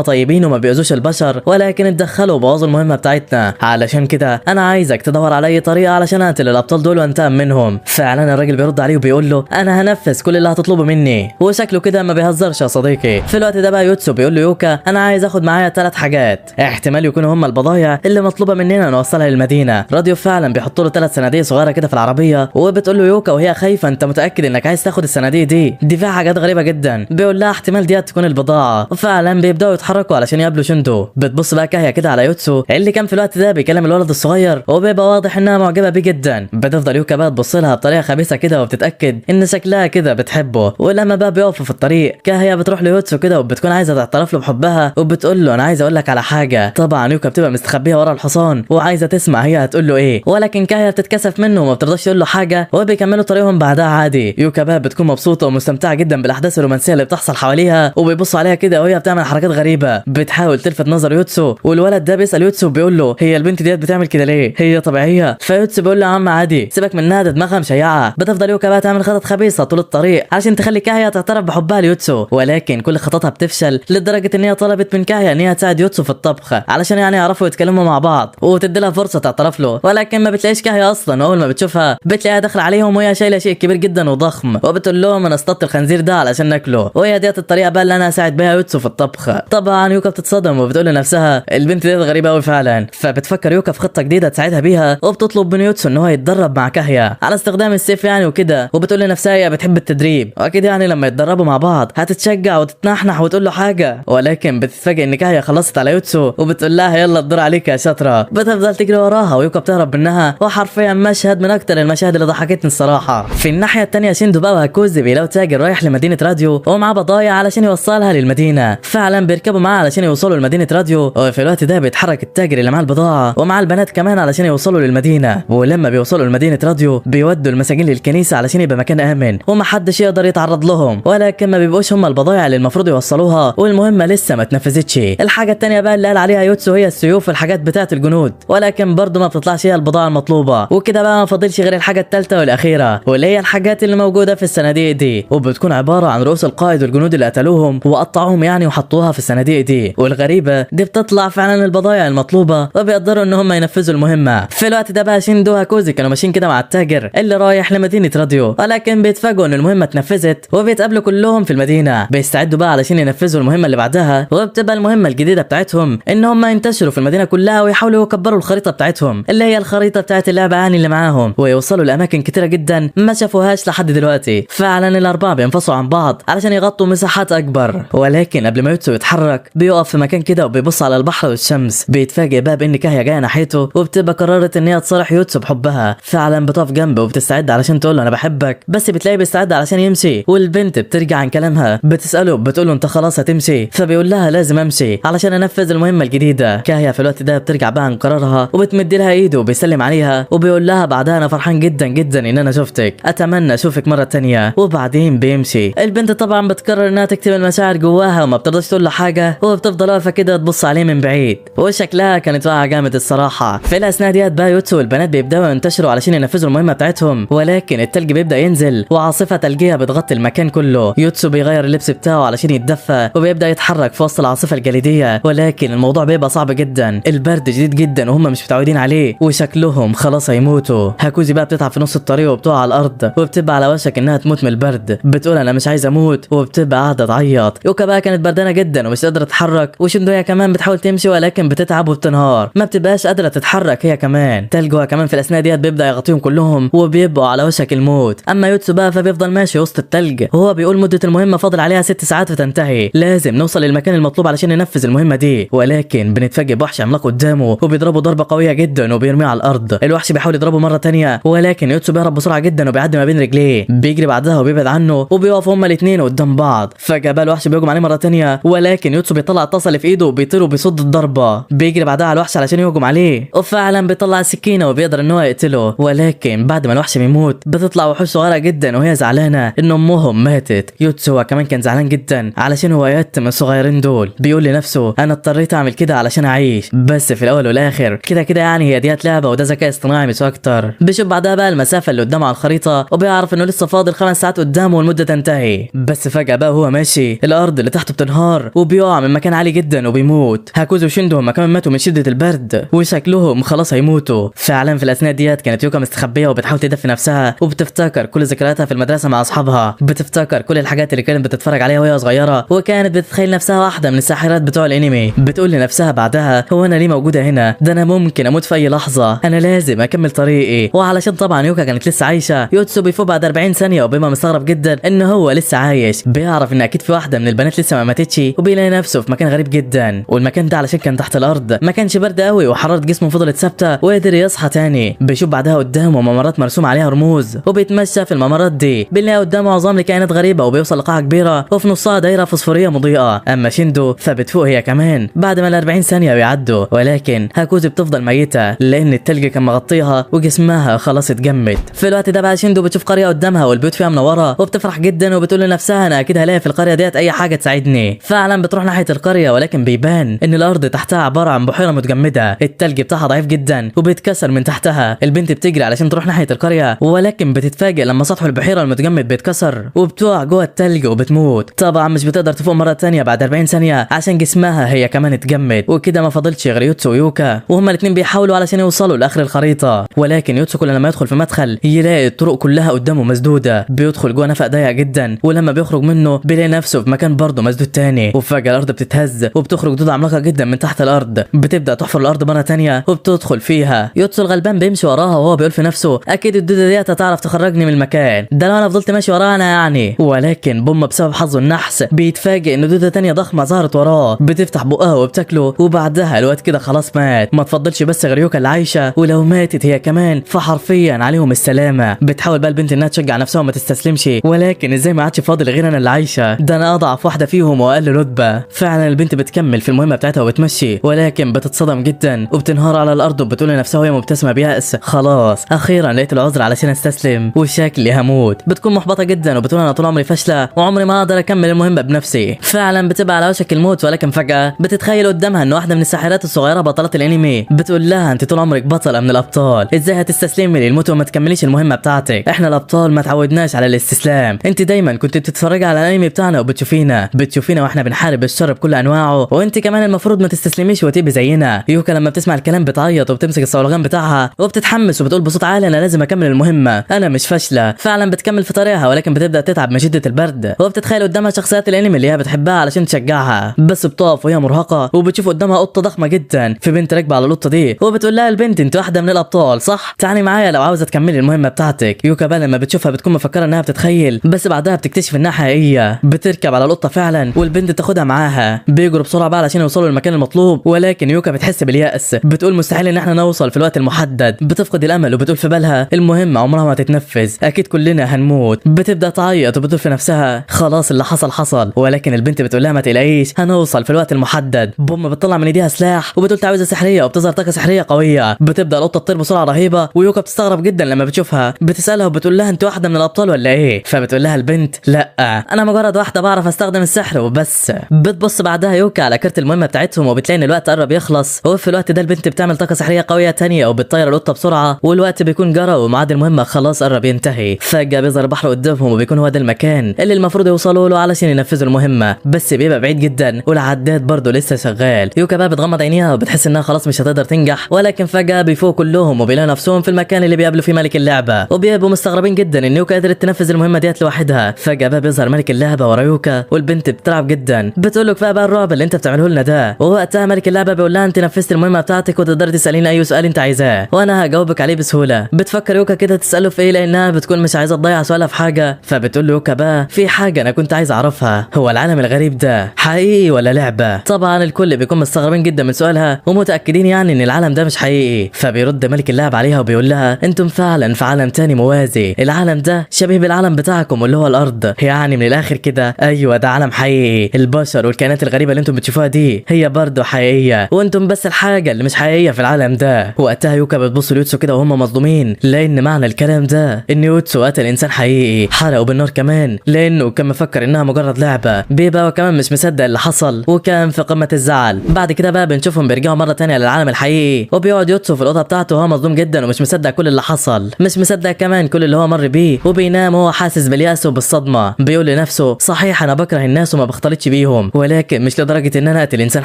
Speaker 1: طيبين وما بيؤذوش البشر ولكن اتدخلوا وبوظوا المهمه بتاعتنا، علشان كده انا عايزك تدور على اي طريقه علشان اقتل الابطال دول وانتقم منهم. فعلا الراجل بيرد عليه وبيقول له انا هنفذ كل اللي هتطلبه مني. وشكله كده ما بيهزرش يا صديقي. في الوقت ده بقى يوتسو بيقول له يوكا انا عايز اخد معايا 3 حاجات احتمال يكونوا هم البضايع اللي مطلوبه مننا نوصلها للمدينه. راديو فعلا بيحط له 3 صناديق صغيره كده في العربيه وبتقول له يوكا وهي خايفه انت متاكد انك عايز تاخد الصناديق دي فيها حاجات غريبه جدا. بيقول لها احتمال دي تكون البضاعه. وفعلا بيبداوا يتحركوا علشان يقابلوا شندو. بتبص بقى كاهيا كده على يوتسو اللي كان في الوقت ده بيكلم الولد الصغير وبيبقى واضح انها معجبه بيه جدا. بتفضل يوكا بقى تبص لها بطريقه خبيثه كده وبتتاكد ان شكلها كده بتحبه. ولما بقى بيقفوا في الطريق كاهيا بتروح ليوتسو كده وبتكون عايزه تعترف له بحبها وبتقول له انا عايزه اقول لك على حاجه. طبعا يوكا بتبقى مستخبيه ورا الحصان وعايزه تسمع هي هتقول له ايه، ولكن كاهيا بتتكسف منه وما بترضاش تقول له حاجه وبيكملوا طريقهم بعدها عادي. يوكا بقى بتكون مبسوطه ومستمتعه جدا بالاحداث الرومانسيه اللي بتحصل حواليها وبيبصوا عليها كده وهي بتعمل حركات غريبه بتحاول تلفت نظر يوتسو. والولد ده بيسال يوتسو بيقول له هي البنت ديت بتعمل كده ليه، هي طبيعيه؟ فيوتسو بيقول له يا عم عادي سيبك منها ده دماغها مشيعه. بتفضل يوكا بقى تعمل خطط خبيثه طول الطريق عشان تخلي كاهيا تعترف بحبها ليوتسو، ولكن كل خططها بتفشل لدرجه ان هي طلبت من كاهيا ان هي تساعد يوتسو في الطبخ علشان يعني يعرفوا يتكلموا مع بعض وتدي لها فرصه تعترف له. ولكن ما بتلاقيش كاهيا اصلا. اول ما بتشوفها بتلاقيها داخله عليهم وهي شايله شيء كبير جدا وضخم وبتقول لهم انا اصطدت الخنزير ده علشان ناكله وهي ديت الطريقه بقى اللي انا هساعد بيها يوتسو في الطبخ. طبعا يوكا بتتصدم وبتقول لنفسها البنت ديت غريبه قوي فعلا. فبتفكر يوكا في خطه جديده تساعدها بيها وبتطلب من يوتسو ان هو يتدرب مع كاهيا على استخدام السيف يعني وكده. وبتقول لنفسها هي بتحب التدريب واكيد يعني لما يتدربوا مع بعض هتتشجع وتتنحنح وتقول له حاجه. ولكن بتتفاجئ ان كاهيا خلصت على يوتسو وبتقول لها يلا الدور عليك يا شاطره. بتفضل تجري وراها ويوكا بتهرب منها وحرفيا مشهد من اكتر المشاهد اللي ضحكتني الصراحه. في الناحيه الثانيه شيندو بقى وهاكوزي بيلاقوا تاجر رايح لمدينه راديو ومعاه بضايع علشان يوصلها للمدينه. فعلا بيركبوا معاه علشان يوصلوا لمدينه راديو. وفي الوقت ده بيتحرك التاجر اللي معاه البضاعه ومعاه البنات كمان علشان يوصلوا للمدينه. ولما بيوصلوا لمدينه راديو بيودوا المساجين للكنيسه علشان يبقى مكان امن ومحدش يقدر يتعرض لهم، ولكن ما بيبقوش هم البضايع اللي المفروض يوصلوها والمهمه لسه ما اتنفذتش. الحاجه الثانيه بقى اللي قال عليها يوتسو هي السيوف والحاجات بتاعه الجنود، ولكن برضه ما بتطلعش هي البضاعه المطلوبه. وكده بقى ما فاضلش غير الحاجه الثالثه والاخيره واللي هي الحاجات اللي موجوده في الصناديق دي وبتكون عباره عن رؤوس القائد والجنود اللي قتلوهم وقطعوهم يعني وحطوها في الصناديق دي. والغريبه دي بتطلع فعلا البضايع المطلوبه وبيقدروا ان هم ينفذوا المهمه. في الوقت ده بقى شيندو وهاكوزي كانوا ماشيين كده مع التاجر اللي رايح لمدينه راديو، ولكن بيتفاجئوا ان المهمه اتنفذت وبيتقابلوا كلهم في المدينه. بيستعدوا بقى علشان ينفذوا المهمه اللي بعدها وبتبقى المهمه الجديده بتاعتهم ان هم ينتشروا في المدينه كلها ويحاولوا يكبروا الخريطه بتاعتهم اللي هي الخريطه بتاعت اللعبه يعني اللي معاهم ويوصلوا لاماكن كتيره جدا ما شافوهاش لحد دلوقتي. فعلا الاربعه بينفصلوا عن بعض علشان يغطوا مساحات اكبر. ولكن قبل ما يوتسو يتحرك بيقف في مكان كده وبيبص على البحر والشمس. بيتفاجئ بقى بان كاهيا جايه ناحيته وبتبقى قررت ان هي تصالح يوتسو بحبها. فعلا بتقف جنبه وبتستعد علشان تقول له انا بحبك، بس بتلاقيه بيستعد علشان يمشي والبنت بترجع عن كلامها. بتساله بتقول له انت خلاص هتمشي؟ فبيقول لها لازم امشي علشان انفذ المهمه الجديده. كاهيا في الوقت ده بترجع بقى عن قرارها وبتمد لها ايده وبيسلم عليها وبيقول لها بعدها انا فرحان جدا جدا ان انا شفتك، اتمنى اشوفك مره تانية. وبعدين بيمشي. البنت طبعا بتقرر انها تكتب المشاعر جواها وما بترضاش تقول له حاجه وبتفضل واقفه كده تبص عليه من بعيد وشكلها كانت واقعه جامد الصراحه. في الاثناء ديت بقى يوتسو والبنات بيبداوا ينتشروا علشان ينفذوا المهمه بتاعتهم، ولكن التلج بيبدا ينزل وعاصفه ثلجيه بتغطي المكان كله. يوتسو بيغير اللبس بتاعه علشان يتدفى وبيبدا يتحرك في وسط العاصفه الجليديه، ولكن الموضوع بيبقى صعب جدا. البرد جديد جدا وهم مش متعودين عليه وشكلهم خلاص هيموتوا. هاكوزي بقى بتتعب في نص الطريق وبتقع على الارض وبتبقى على وشك انها تموت من البرد. بتقول انا مش عايزه اموت وبتبقى قاعده تعيط. يوكا بقى كانت بردانه جدا ومش قادره تتحرك، وشندو هي كمان بتحاول تمشي ولكن بتتعب وبتنهار، ما بتبقاش قادره تتحرك هي كمان. تلجوا كمان في الاثناء ديت بيبدا يغطيهم كلهم وبيبقوا على وشك الموت. اما يوتسو بقى فبيفضل ماشي وسط التلج وهو بيقول مده المهمه فاضل عليها 6 ساعات وتنتهي، لازم نوصل للمكان المطلوب علشان ننفذ المهمه دي. ولكن بنتفاجئ بوحش عملاق قدامه وبيضربه ضربه قويه جدا وبيرميه على الارض. الوحش بيحاول يضربه مره تانية ولكن يوتسو بيهرب بسرعه جدا وبيعدي ما بين رجليه. بيجري بعدها وبيبعد عنه وبيقفوا هما الاثنين قدام بعض. فجاه بقى الوحش بيهجم عليه مره تانية ولكن يوتسو بيطلع الطاسه اللي في ايده وبيطير وبيصد الضربه. بيجري بعدها على الوحش علشان يهجم عليه وفعلا بيطلع السكينه وبيقدر ان هو يقتله. ولكن بعد ما الوحش بيموت بتطلع وحوش صغيره جدا وهي زعلانه ان امهم ماتت. يوتسو كمان كان زعلان جدا علشان هو يتم الصغيرين دول. بيقول لنفسه انا اضطريت اعمل كده علشان اعيش، بس في الاول والاخر كده كده يعني هي ديت لعبه وده ذكاء اصطناعي مش اكتر. بيشوف بعدها بقى المسافه اللي قدامه على الخريطه الخريطه وبيعرف انه لسه فاضل 5 ساعات قدامه والمده تنتهي. بس فجاه بقى وهو ماشي الارض اللي تحته بتنهار وبيقع من مكان عالي جدا وبيموت. هاكوزو وشيندو هما كمان ماتوا من شده البرد وشكلهم خلاص هيموتوا. فعلا في الاثناء ديت كانت يوكا مستخبيه وبتحاول تدفي نفسها وبتفتكر كل ذكرياتها في المدرسه مع اصحابها، بتفتكر كل الحاجات اللي كانت بتتفرج عليها وهي صغيره وكانت بتتخيل نفسها واحده من الساحرات بتوع الانمي. بتقول لنفسها بعدها هو انا ليه موجوده هنا؟ ده انا ممكن اموت في اي لحظه، انا لازم اكمل طريقي. وعلشان طبعا يوكا كانت لسه عايشه، يوتسو بيفوق بعد 40 ثانيه وبيبقى مستغرب جدا ان هو لسه عايش. بيعرف ان اكيد في واحده من البنات لسه ما ماتتش وبيلاقي نفسه في مكان غريب جدا، والمكان ده علشان كان تحت الارض ما كانش برد قوي وحراره جسمه فضلت ثابته وقدر يصحى تاني. بيشوف بعدها قدامه ممرات مرسوم عليها رموز وبيتمشى في الممرات دي، بيلاقي قدامه عظام لكائنات غريبه وبيوصل لقاعه كبيره وفي نصها دايره فوسفوريه مضيئه. اما شيندو فبتفوق هي كمان بعد ما ال 40 ثانيه بيعدوا، ولكن هاكوزو بتفضل ميته لان التلج كان مغطيها وجسمها خلاص اتجمد. في الوقت ده بقى شيندو بتشوف قريه قدامها والبيوت فيها منوره وبتفرح جدا وبتقول لنفسها انا اكيد هلاقي في القريه ديت اي حاجه تساعدني. فعلا بتروح ناحيه القريه ولكن بيبان ان الارض تحتها عباره عن بحيره متجمده، التلج بتاعها ضعيف جدا وبيتكسر من تحتها. البنت بتجري علشان تروح ناحيه القريه ولكن بتتفاجئ لما سطح البحيره المتجمد بيتكسر وبتقع جوه التلج وبتموت. طبعا مش بتقدر تفوق مره ثانيه بعد 40 ثانيه عشان جسمها هي كمان اتجمد. وكده ما فاضلش غير يوتسو ويوكا وهما الاثنين بيحاولوا علشان يوصلوا لاخر الخريطه، ولكن يوتسو كل لما يدخل في مدخل يلاقي الطرق كلها قدامه مسدوده. بيدخل جوه نفق ضيق جدا ولما بيخرج منه بيلاقي نفسه في مكان برضه مسدود تاني. وفجاه الارض بتتهز وبتخرج دودة عملاقه جدا من تحت الارض، بتبدا تحفر الارض مره ثانيه وبتدخل فيها. يوتسو الغلبان بيمشي وراها وهو بيقول في نفسه اكيد الدودة ديت هتعرف تخرجني من المكان ده لو انا فضلت ماشي وراها انا يعني. ولكن بوم بسبب حظه النحس بيتفاجئ ان دودة تانية ضخمه ظهرت وراه، بتفتح بقها وبتاكله وبعدها الواد كده خلاص مات. ما تفضلش بس غير يوكا اللي عايشه، ولو ماتت هي كمان فحرفيا عليهم السلامه. بتحاول بقى البنت انها تشجع نفسها وما تستسلمش، ولكن ازاي ما عادش فاضل غير انا اللي عايشه؟ ده انا اضعف واحده فيهم واقل رتبه. فعلا البنت بتكمل في المهمه بتاعتها وبتمشي ولكن بتتصدم جدا وبتنهار على الارض وبتقول لنفسها وهي مبتسمه بيأس خلاص اخيرا لقيت العذر علشان استسلم وشكلي هموت. بتكون محبطه جدا وبتقول انا طول عمري فاشله وعمري ما اقدر اكمل المهمه بنفسي. فعلا بتبقى على وشك الموت ولكن فجاه بتتخيل قدامها ان واحده من الساحرات الصغيره بطلات الانمي بتقول لها انت طول عمرك بطله من الابطال، ازاي هتستسلمي للموت وما تكمليش المهمه بتاعتك؟ احنا الابطال ما تعودناش على الاستسلام، انت دايما كنت بتتفرجي على الانمي بتاعنا وبتشوفينا واحنا بنحارب الشر بكل انواعه، وانت كمان المفروض ما تستسلميش وتبقي زينا. يوكا لما بتسمع الكلام بتعيط وبتمسك الصولجان بتاعها وبتتحمس وبتقول بصوت عالي انا لازم اكمل المهمه، انا مش فاشله. فعلا بتكمل في طريقها ولكن بتبدا تتعب من شده البرد وبتتخيل قدامها شخصيات الانمي اللي هي بتحبها علشان تشجعها، بس بتقف وهي مرهقه وبتشوف قدامها قطه ضخمه جدا. في بنت راكبه على القطه دي وبتقول لها البنت انت واحده من الابطال صح؟ تعالي معايا لو عاوزه تكملي المهمه بتاعتك. يوكا بقى لما بتشوفها بتكون مفكره انها بتتخيل، بس بعدها بتكتشف انها حقيقيه. بتركب على القطه فعلا والبنت تاخدها معاها، بيجروا بسرعه بقى علشان يوصلوا للمكان المطلوب، ولكن يوكا بتحس باليأس، بتقول مستحيل ان احنا نوصل في الوقت المحدد. بتفقد الامل وبتقول في بالها المهمه عمرها ما هتتنفذ، اكيد كلنا هنموت. بتبدا تعيط وبتقول في نفسها خلاص اللي حصل حصل، ولكن البنت بتقول لها ما تقلقيش هنوصل في الوقت المحدد. بوم بتطلع من ايديها سلاح وبتقول تعويذه سحريه وبتظهر طاقه سحريه قويه. بتبدا القطه تطير بسرعه رهيبه ويوكا بتستغرب جدا لما بتشوفها، بتسالها وبتقول لها انت واحده من الابطال ولا ايه؟ فبتقول لها البنت لا انا مجرد واحده بعرف استخدم السحر وبس. بتبص بعدها يوكا على كارت المهمه بتاعتهم وبتلاقي ان الوقت قرب يخلص، وفي الوقت ده البنت بتعمل طاقه سحريه قويه تانية وبتطير القطه بسرعه، والوقت بيكون جرى وميعاد المهمه خلاص قرب ينتهي. فجاه بيظهر البحر قدامهم وبيكون هو ده المكان اللي المفروض يوصلوا له علشان ينفذوا المهمه، بس بيبقى بعيد جدا والعداد برضه لسه شغال. يوكا بقى بتغمض عينيها وبتحس انها خلاص مش هتقدر تنجح، ولكن فجاه بيفوق كلهم وبيلاقوا نفسهم في المكان اللي بيقابلوا فيه ملك اللعبه، وبيبقوا مستغربين جدا ان يوكا قدرت تنفذ المهمه ديت لوحدها. فجاه بقى بيظهر ملك اللعبه ورا يوكا والبنت بتترعب جدا، بتقول له كفايه بقى الرعب اللي انت بتعمله لنا ده. ووقتها ملك اللعبه بيقول لها انت نفذت المهمه بتاعتك وتقدري تساليني اي سؤال انت عايزاه وانا هجاوبك عليه بسهوله. بتفكر يوكا كده تساله في ايه لانها بتكون مش عايزه تضيع سؤالها في حاجه، فبتقول له يوكا بقى في حاجه انا كنت عايز اعرفها، هو العالم الغريب ده حقيقي ولا لعبه؟ طبعا الكل بيكون مستغربين جدا من سؤالها ومتاكدين يعني ان العالم ده مش حقيقي. فبيرد ملك اللعب عليها وبيقول لها انتم فعلا في عالم تاني موازي، العالم ده شبيه بالعالم بتاعكم اللي هو الارض، يعني من الاخر كده ايوه ده عالم حقيقي، البشر والكائنات الغريبه اللي انتم بتشوفوها دي هي برضه حقيقيه وانتم بس الحاجه اللي مش حقيقيه في العالم ده. وقتها يوكا بتبص ليوتسو كده وهم مصدومين لان معنى الكلام ده ان يوتسو قتل انسان حقيقي حرقه بالنار كمان لانه كان مفكر انها مجرد لعبه. بيبقى وكمان مش مصدق اللي حصل وكان في قمه الزعل. بعد كده بقى بنشوفهم بيرجعوا مره تانية للعالم الحقيقي وبيقعد يوتسو في الاوضه بتاعته وهو مصدوم جدا ومش مصدق كل اللي حصل، مش مصدق كمان كل اللي هو مر بيه، وبينام وهو حاسس باليأس وبالصدمة. بيقول لنفسه صحيح انا بكره الناس وما بختلطش بيهم، ولكن مش لدرجة ان انا اقتل انسان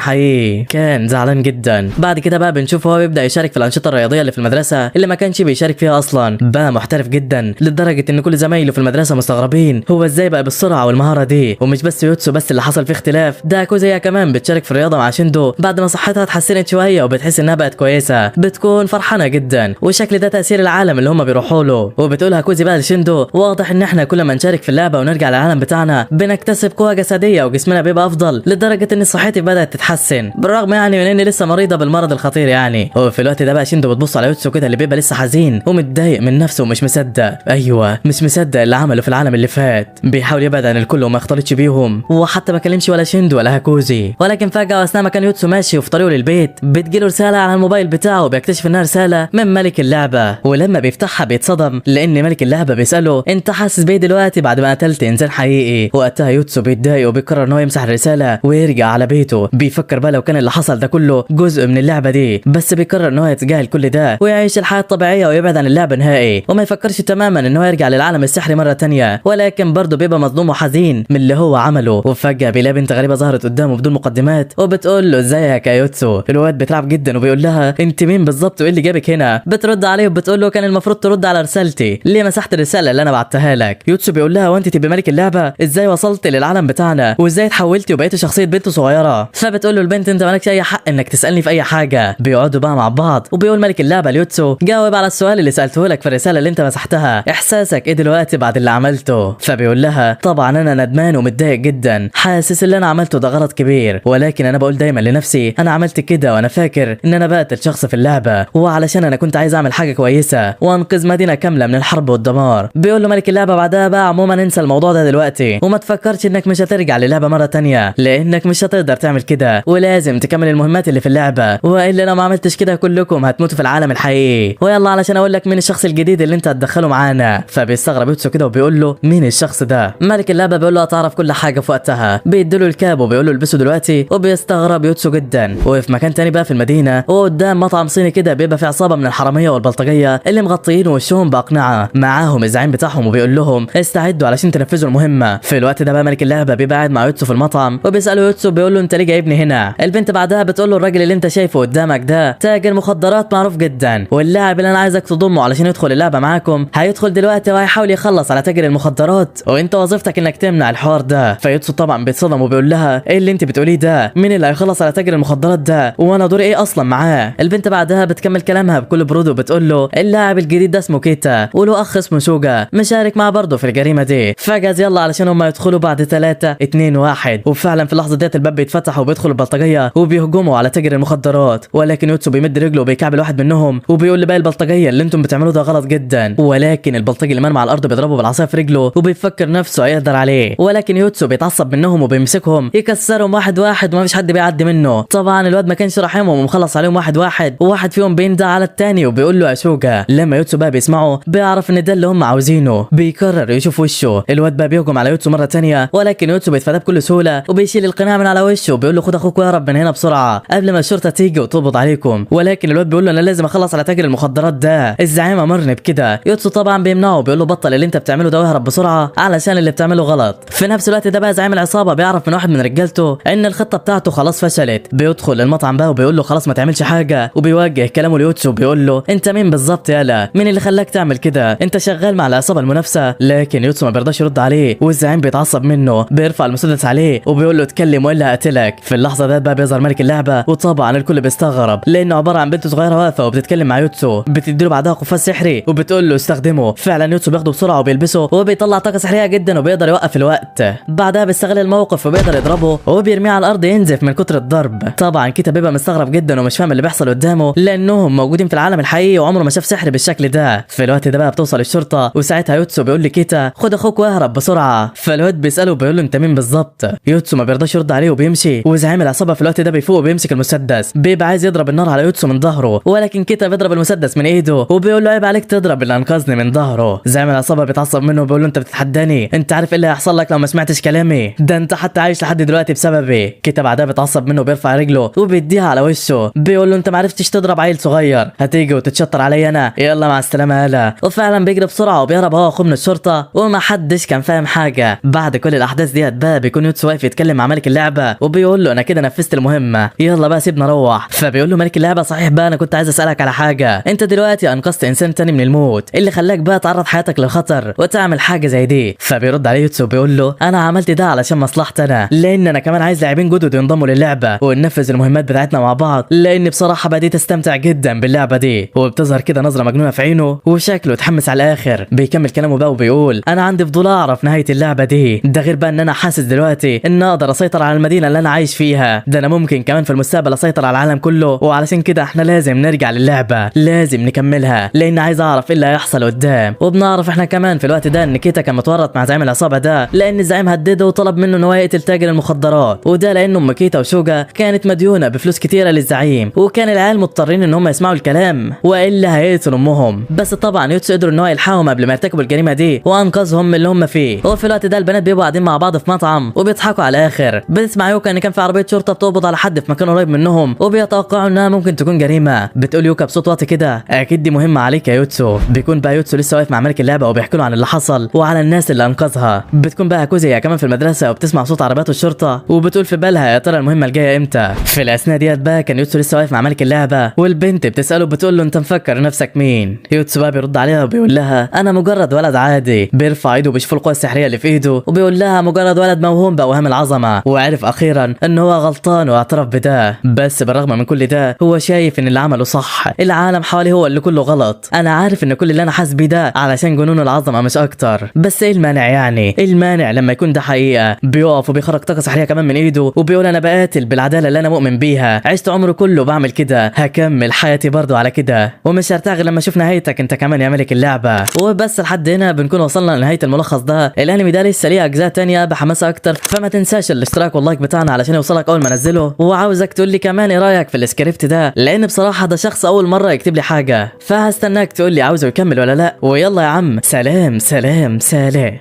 Speaker 1: حقيقي. كان زعلان جدا. بعد كده بقى بنشوفه هو بيبدأ يشارك في الأنشطة الرياضية اللي في المدرسة اللي ما كانش بيشارك فيها اصلا. بقى محترف جدا لدرجة ان كل زمايله في المدرسة مستغربين هو ازاي بقى بالسرعة والمهارة دي. ومش بس يوتسو بس اللي حصل فيه اختلاف، ده كوزيا كمان بتشارك في الرياضة مع شيندو بعد ما صحتها اتحسنت شوية وبتحس انها بقت كويسة، بتكون فرحانة جدا. وشكل ده تأثير العالم اللي هم بيروحوا له. وبتقولها كوزي بقى لشيندو واضح ان احنا كل ما نشارك في اللعبة ونرجع للعالم بتاعنا بنكتسب قوة جسدية وجسمنا بيبقى افضل، لدرجة ان صحتي بدأت تتحسن بالرغم يعني من اني لسه مريضة بالمرض الخطير يعني. وفي الوقت ده بقى شيندو بتبص على يوتسو كده اللي بيبقى لسه حزين ومتضايق من نفسه ومش مصدق. ايوه مش مصدق اللي عمله في العالم اللي فات. بيحاول يبعد عن الكل وما يختلطش بيهم، وحتى ما كلمش ولا شيندو ولا هاكوزي. ولكن فجأة اثناء ما كان يوتسو ماشي وفي طريقه للبيت بتجيله رسالة على الموبايل بتاعه، وبيكتشف انها رسالة من ملك اللعبة. ولما بيفتحها بيتصدم لان ملك اللعبة بيسأله انت حاسس بايه دلوقتي بعد ما قتلت انسان حقيقي؟ وقتها يوتسو بيتضايق وبيقرر ان هو يمسح الرسالة ويرجع على بيته. بيفكر بقى لو كان اللي حصل ده كله جزء من اللعبة دي، بس بيقرر ان هو يتجاهل كل ده ويعيش الحياة الطبيعية ويبعد عن اللعبة نهائي، وما يفكرش تماما ان هو يرجع للعالم السحري مرة تانية. ولكن برضه بيبقى مظلوم وحزين من اللي هو عمله. وفجأة بيلاقي بنت غريبة ظهرت قدامه بدون مقدمات وبتقول له ازيك يا يوتسو. الواد بيترعب جدا وبيقول لها انت مين بالظبط وايه اللي جابك هنا؟ بترد عليه وبتقول له كان المفروض ترد على رسالتي، ليه مسحت الرسالة اللي انا بعتها لك؟ يوتسو بيقول لها وانت تبقى ملك اللعبة؟ ازاي وصلت للعالم بتاعنا؟ وازاي اتحولتي وبقيتي شخصية بنت صغيرة؟ فبتقول له البنت انت مالكش اي حق انك تسألني في اي حاجة. بيقعدوا بقى مع بعض وبيقول ملك اللعبة ليوتسو جاوب على السؤال اللي سألته لك في الرسالة اللي انت مسحتها، احساسك ايه دلوقتي بعد اللي عملته؟ فبيقول لها طبعا انا ندمان ومتضايق جدا، حاسس اللي انا عملته ده غلط كبير، ولكن انا بقول دايما لنفسي انا عملت كده وانا فاكر ان انا بقتل شخص في اللعبة، وعلشان انا كنت عايز اعمل حاجة كويسة وانقذ مدينة كاملة من الحرب والدمار. بيقول له ملك اللعبة بعدها بقى عموما انسى الموضوع ده دلوقتي وما تفكرش انك مش هترجع للعبة مرة تانية، لانك مش هتقدر تعمل كده ولازم تكمل المهمات اللي في اللعبة، والا لو ما عملتش كده كلكم هتموتوا في العالم الحقيقي. ويلا علشان اقول لك مين الشخص الجديد اللي انت هتدخله معانا. فبيستغرب يوتسو كده وبيقول له مين الشخص ده؟ ملك اللعبة بيقول له هتعرف كل حاجة في وقتها. بيديله الكاب وبيقول له البسه دلوقتي، وبيستغرب يوتسو جدا. وفي مكان تاني بقى في المدينة وقدام مطعم صيني كده بيبقى في عصابة من الحرامية والبلطجية اللي مغطيين وشهم بأقنعة، معاهم الزعيم بتاعهم وبيقول لهم استعدوا علشان تنفذوا المهمة. في الوقت ده بقى ملك اللعبة بيبقى قاعد مع يوتسو في المطعم وبيسأله يوتسو بيقول له انت ليه جايبني هنا؟ البنت بعدها بتقول له الراجل اللي انت شايفه قدامك ده تاجر مخدرات معروف جدا، واللاعب اللي انا عايزك تضمه علشان يدخل اللعبة معاكم هيدخل دلوقتي وهيحاول يخلص على تاجر المخدرات، وانت وظيفتك انك تمنع الحوار ده. فيوتسو طبعا بيتصدم وبيقول لها ايه اللي انت بتقوليه ده؟ مين اللي هيخلص على تاجر المخدرات ده؟ وانا دوري ايه اصلا معاه؟ البنت بعدها بتكمل كلامها بكل برود وبتقول له اللاعب الجديد ده اسمه كيتا وله اخ اسمه سوجا مشارك معاه برضه في الجريمة دي، فجأة يلا علشان هم يدخلوا بعد 3 2 1. وفعلا في اللحظة ديت الباب بيتفتح وبيدخل البلطجية وبيهجموا على تاجر المخدرات، ولكن يوتسو بيمد رجله وبيكعبل واحد منهم وبيقول لباقي البلطجية اللي انتم بتعملوه ده غلط جدا، ولكن البلطجي اللي مرمى على الارض بيضربه بالعصايه في رجله وبيفكر نفسه هيقدر عليه، ولكن يوتسو بيتعصب منهم وبيمسكهم يكسرهم واحد واحد ومفيش حد بيعدي منه. طبعا الواد ما كانش راحمهم ومخلص عليهم واحد واحد، وواحد فيهم بيندى على التاني وبيقول له يا سوجا. لما يوتسو بقى بيسمعه بيعرف ان ده اللي هم عاوزينه، بيقرر يشوف وشه. الواد بقى بيهجم على يوتسو مره تانية، ولكن يوتسو بيتفاداه بكل سهوله وبيشيل القناع من على وشه وبيقول له خد اخوك واهرب من هنا بسرعه قبل ما الشرطه تيجي وتقبض عليكم. ولكن الواد بيقول له انا لازم اخلص على تاجر المخدرات ده، الزعيم امرني بكده. يوتسو طبعا بيمنعه وبيقول له بطل اللي انت بتعمله ده واهرب بسرعه علشان اللي بتعمله غلط. في نفس الوقت ده بقى زعيم العصابه بيعرف من واحد من رجالته ان الخطه بتاعته خلاص فشلت، بيدخل المطعم بقى وبيقول له خلاص ما تعملش حاجه، وبيوجه كلامه ليوتسو بيقول له انت مين بالظبط يالا؟ مين اللي خلاك تعمل كده؟ انت شغال مع العصابه المنافسه؟ لكن يوتسو ما بيرضاش يرد عليه والزعيم بيتعصب منه، بيرفع المسدس عليه وبيقول له اتكلم والا هقتلك. في اللحظه ديت بقى بيظهر ملك اللعبه، وطبعا الكل بيستغرب لانه عباره عن بنت صغيره واقفه وبتتكلم مع يوتسو، بتديله بعدها قفاز سحري وبتقول له استخدمه. فعلا يوتسو بياخده بسرعه وبيلبسه وبيطلع طاقه سحريه جدا وبيقدر يوقف الوقت. بعدها بيستغل الموقف وبيقدر يضربه وبيرميه على الارض ينزف من كتر الضرب. طبعا كيتا بيبقى مستغرب جدا ومش فاهم اللي بيحصل قدامه لانهم موجودين في العالم الحقيقي وعمره ما شاف سحر بالشكل ده. في الوقت ده بقى بتوصل الشرطه وساعتها يوتسو بيقول لكيتا خد اخوك واهرب بسرعه. فالواد بيساله بيقول له انت مين بالظبط؟ يوتسو ما بيرضاش يرد عليه وبيمشي، وزعيم العصابه في الوقت ده بيفوق وبيمسك المسدس، بيبقى عايز يضرب النار على يوتسو من ظهره، ولكن كيتا بيضرب المسدس من ايده وبيقول له عيب عليك تضرب اللي انقذني من ظهره. زعيم العصابه بيتعصب منه وبيقول له انت بتتحداني؟ انت عارف ايه اللي هيحصل لك لو ما سمعتش كلامي؟ ده انت حتى عايش لحد دلوقتي بسببي. كيتا بعدها بيتعصب منه وبيرفع رجله وبيديها على وشه، بيقول له انت ما عرفتش تضرب عيل صغير، هتيجي وتتشطر عليا انا؟ يلا مع السلامه يالا. ده، وفعلا بيجري بسرعه وبيهرب هو واخوه من الشرطه وما حدش كان فاهم حاجه. بعد كل الاحداث ديت بقى بيكون يوتسو واقف يتكلم مع ملك اللعبه وبيقول له انا كده نفذت المهمه، يلا بقى سيبنا نروح. فبيقول له ملك اللعبه صحيح بقى انا كنت عايز اسالك على حاجه، انت دلوقتي انقذت انسان تاني من الموت، اللي خلاك بقى تعرض حياتك للخطر وتعمل حاجه زي دي؟ فبيرد عليه يوتسو بيقول له انا عملت ده علشان مصلحتي انا، لان انا كمان عايز لاعبين جدد ينضموا للعبه وننفذ المهمات بتاعتنا مع بعض، لان بصراحه بديت استمتع جدا باللعبه دي. وبتظهر كده نظره مجنونه في عينه وشكله اتحمس على الاخر. بيكمل كلامه بقى وبيقول انا عندي فضول اعرف نهايه اللعبه دي، ده غير بقى ان انا حاسس دلوقتي ان اقدر اسيطر على المدينه اللي انا عايش فيها، ده انا ممكن كمان في المستقبل اسيطر على العالم كله، وعلشان كده احنا لازم نرجع للعبه، لازم نكملها، لان عايز اعرف ايه اللي هيحصل قدام. وبنعرف احنا كمان في الوقت ده ان كيتا كان متورط مع زعيم العصابه ده، لان الزعيم هدده وطلب منه ان هو يقتل تاجر المخدرات، وده لان ام كيتا وشوجا كانت مديونه بفلوس كتيره للزعيم، وكان العيال مضطرين ان هم يسمعوا الكلام والا هيقتلوا امهم. بس طبعا يوتسو قدروا ان هو يلحقهم قبل ما يرتكبوا الجريمه دي وانقذهم من اللي هم فيه. وفي الوقت ده البنات بيبقوا قاعدين مع بعض في مطعم وبيضحكوا على الاخر. بتسمع يوكا ان كان في عربيه شرطه بتقبض على حد في مكان قريب منهم وبيتوقعوا انها ممكن تكون جريمه. بتقول يوكا بصوت واطي كده اكيد دي مهمه عليك يا يوتسو. بيكون بقى يوتسو لسه واقف مع ملك اللعبه وبيحكي له عن اللي حصل وعلى الناس اللي انقذها. بتكون بقى كوزي كمان في المدرسه وبتسمع صوت عربيات الشرطه وبتقول في بالها يا ترى المهمه الجايه امتى. في الاثناء ديت بقى كان يوتسو لسه واقف مع ملك اللعبه والبنت بتساله بتقول له انت مفكر نفسك مين؟ يوتسو بقى بيرد عليها وبيقول لها انا مجرد ولد عادي. بيرفع ايده وبيشوف القوه السحريه اللي في ايده وبيقول لها مجرد ولد موهوم باوهام العظمه، وعرف اخيرا ان هو غلطان واعترف بده. بس بالرغم من كل ده هو شايف ان اللي عمله صح، العالم حواليه هو اللي كله غلط. انا عارف ان كل اللي انا حاسس بيه ده علشان جنون العظمه مش اكتر، بس ايه المانع يعني؟ المانع لما يكون ده حقيقه. بيقف وبيخرج طاقه سحريه كمان من ايده وبيقول انا بقاتل بالعداله اللي انا مؤمن بيها، عشت عمري كله بعمل كده، هكمل حياتي برضو على كده، ومش هرتاح غير لما اشوف نهايتك انت كمان يا ملك اللعبه. وبس لحد هنا بنكون وصلنا لنهايه الملخص ده. الانمي ده لسه ليه اجزاء تانية بحماس اكتر، فما تنساش الاشتراك واللايك بتاعنا علشان يوصلك اول ما انزله. وعاوزك تقول لي كمان ايه رايك في السكريبت ده، لان بصراحه ده شخص اول مره يكتب لي حاجه، فهستناك تقول لي عاوزه يكمل ولا لا. ويلا يا عم، سلام سلام سلام.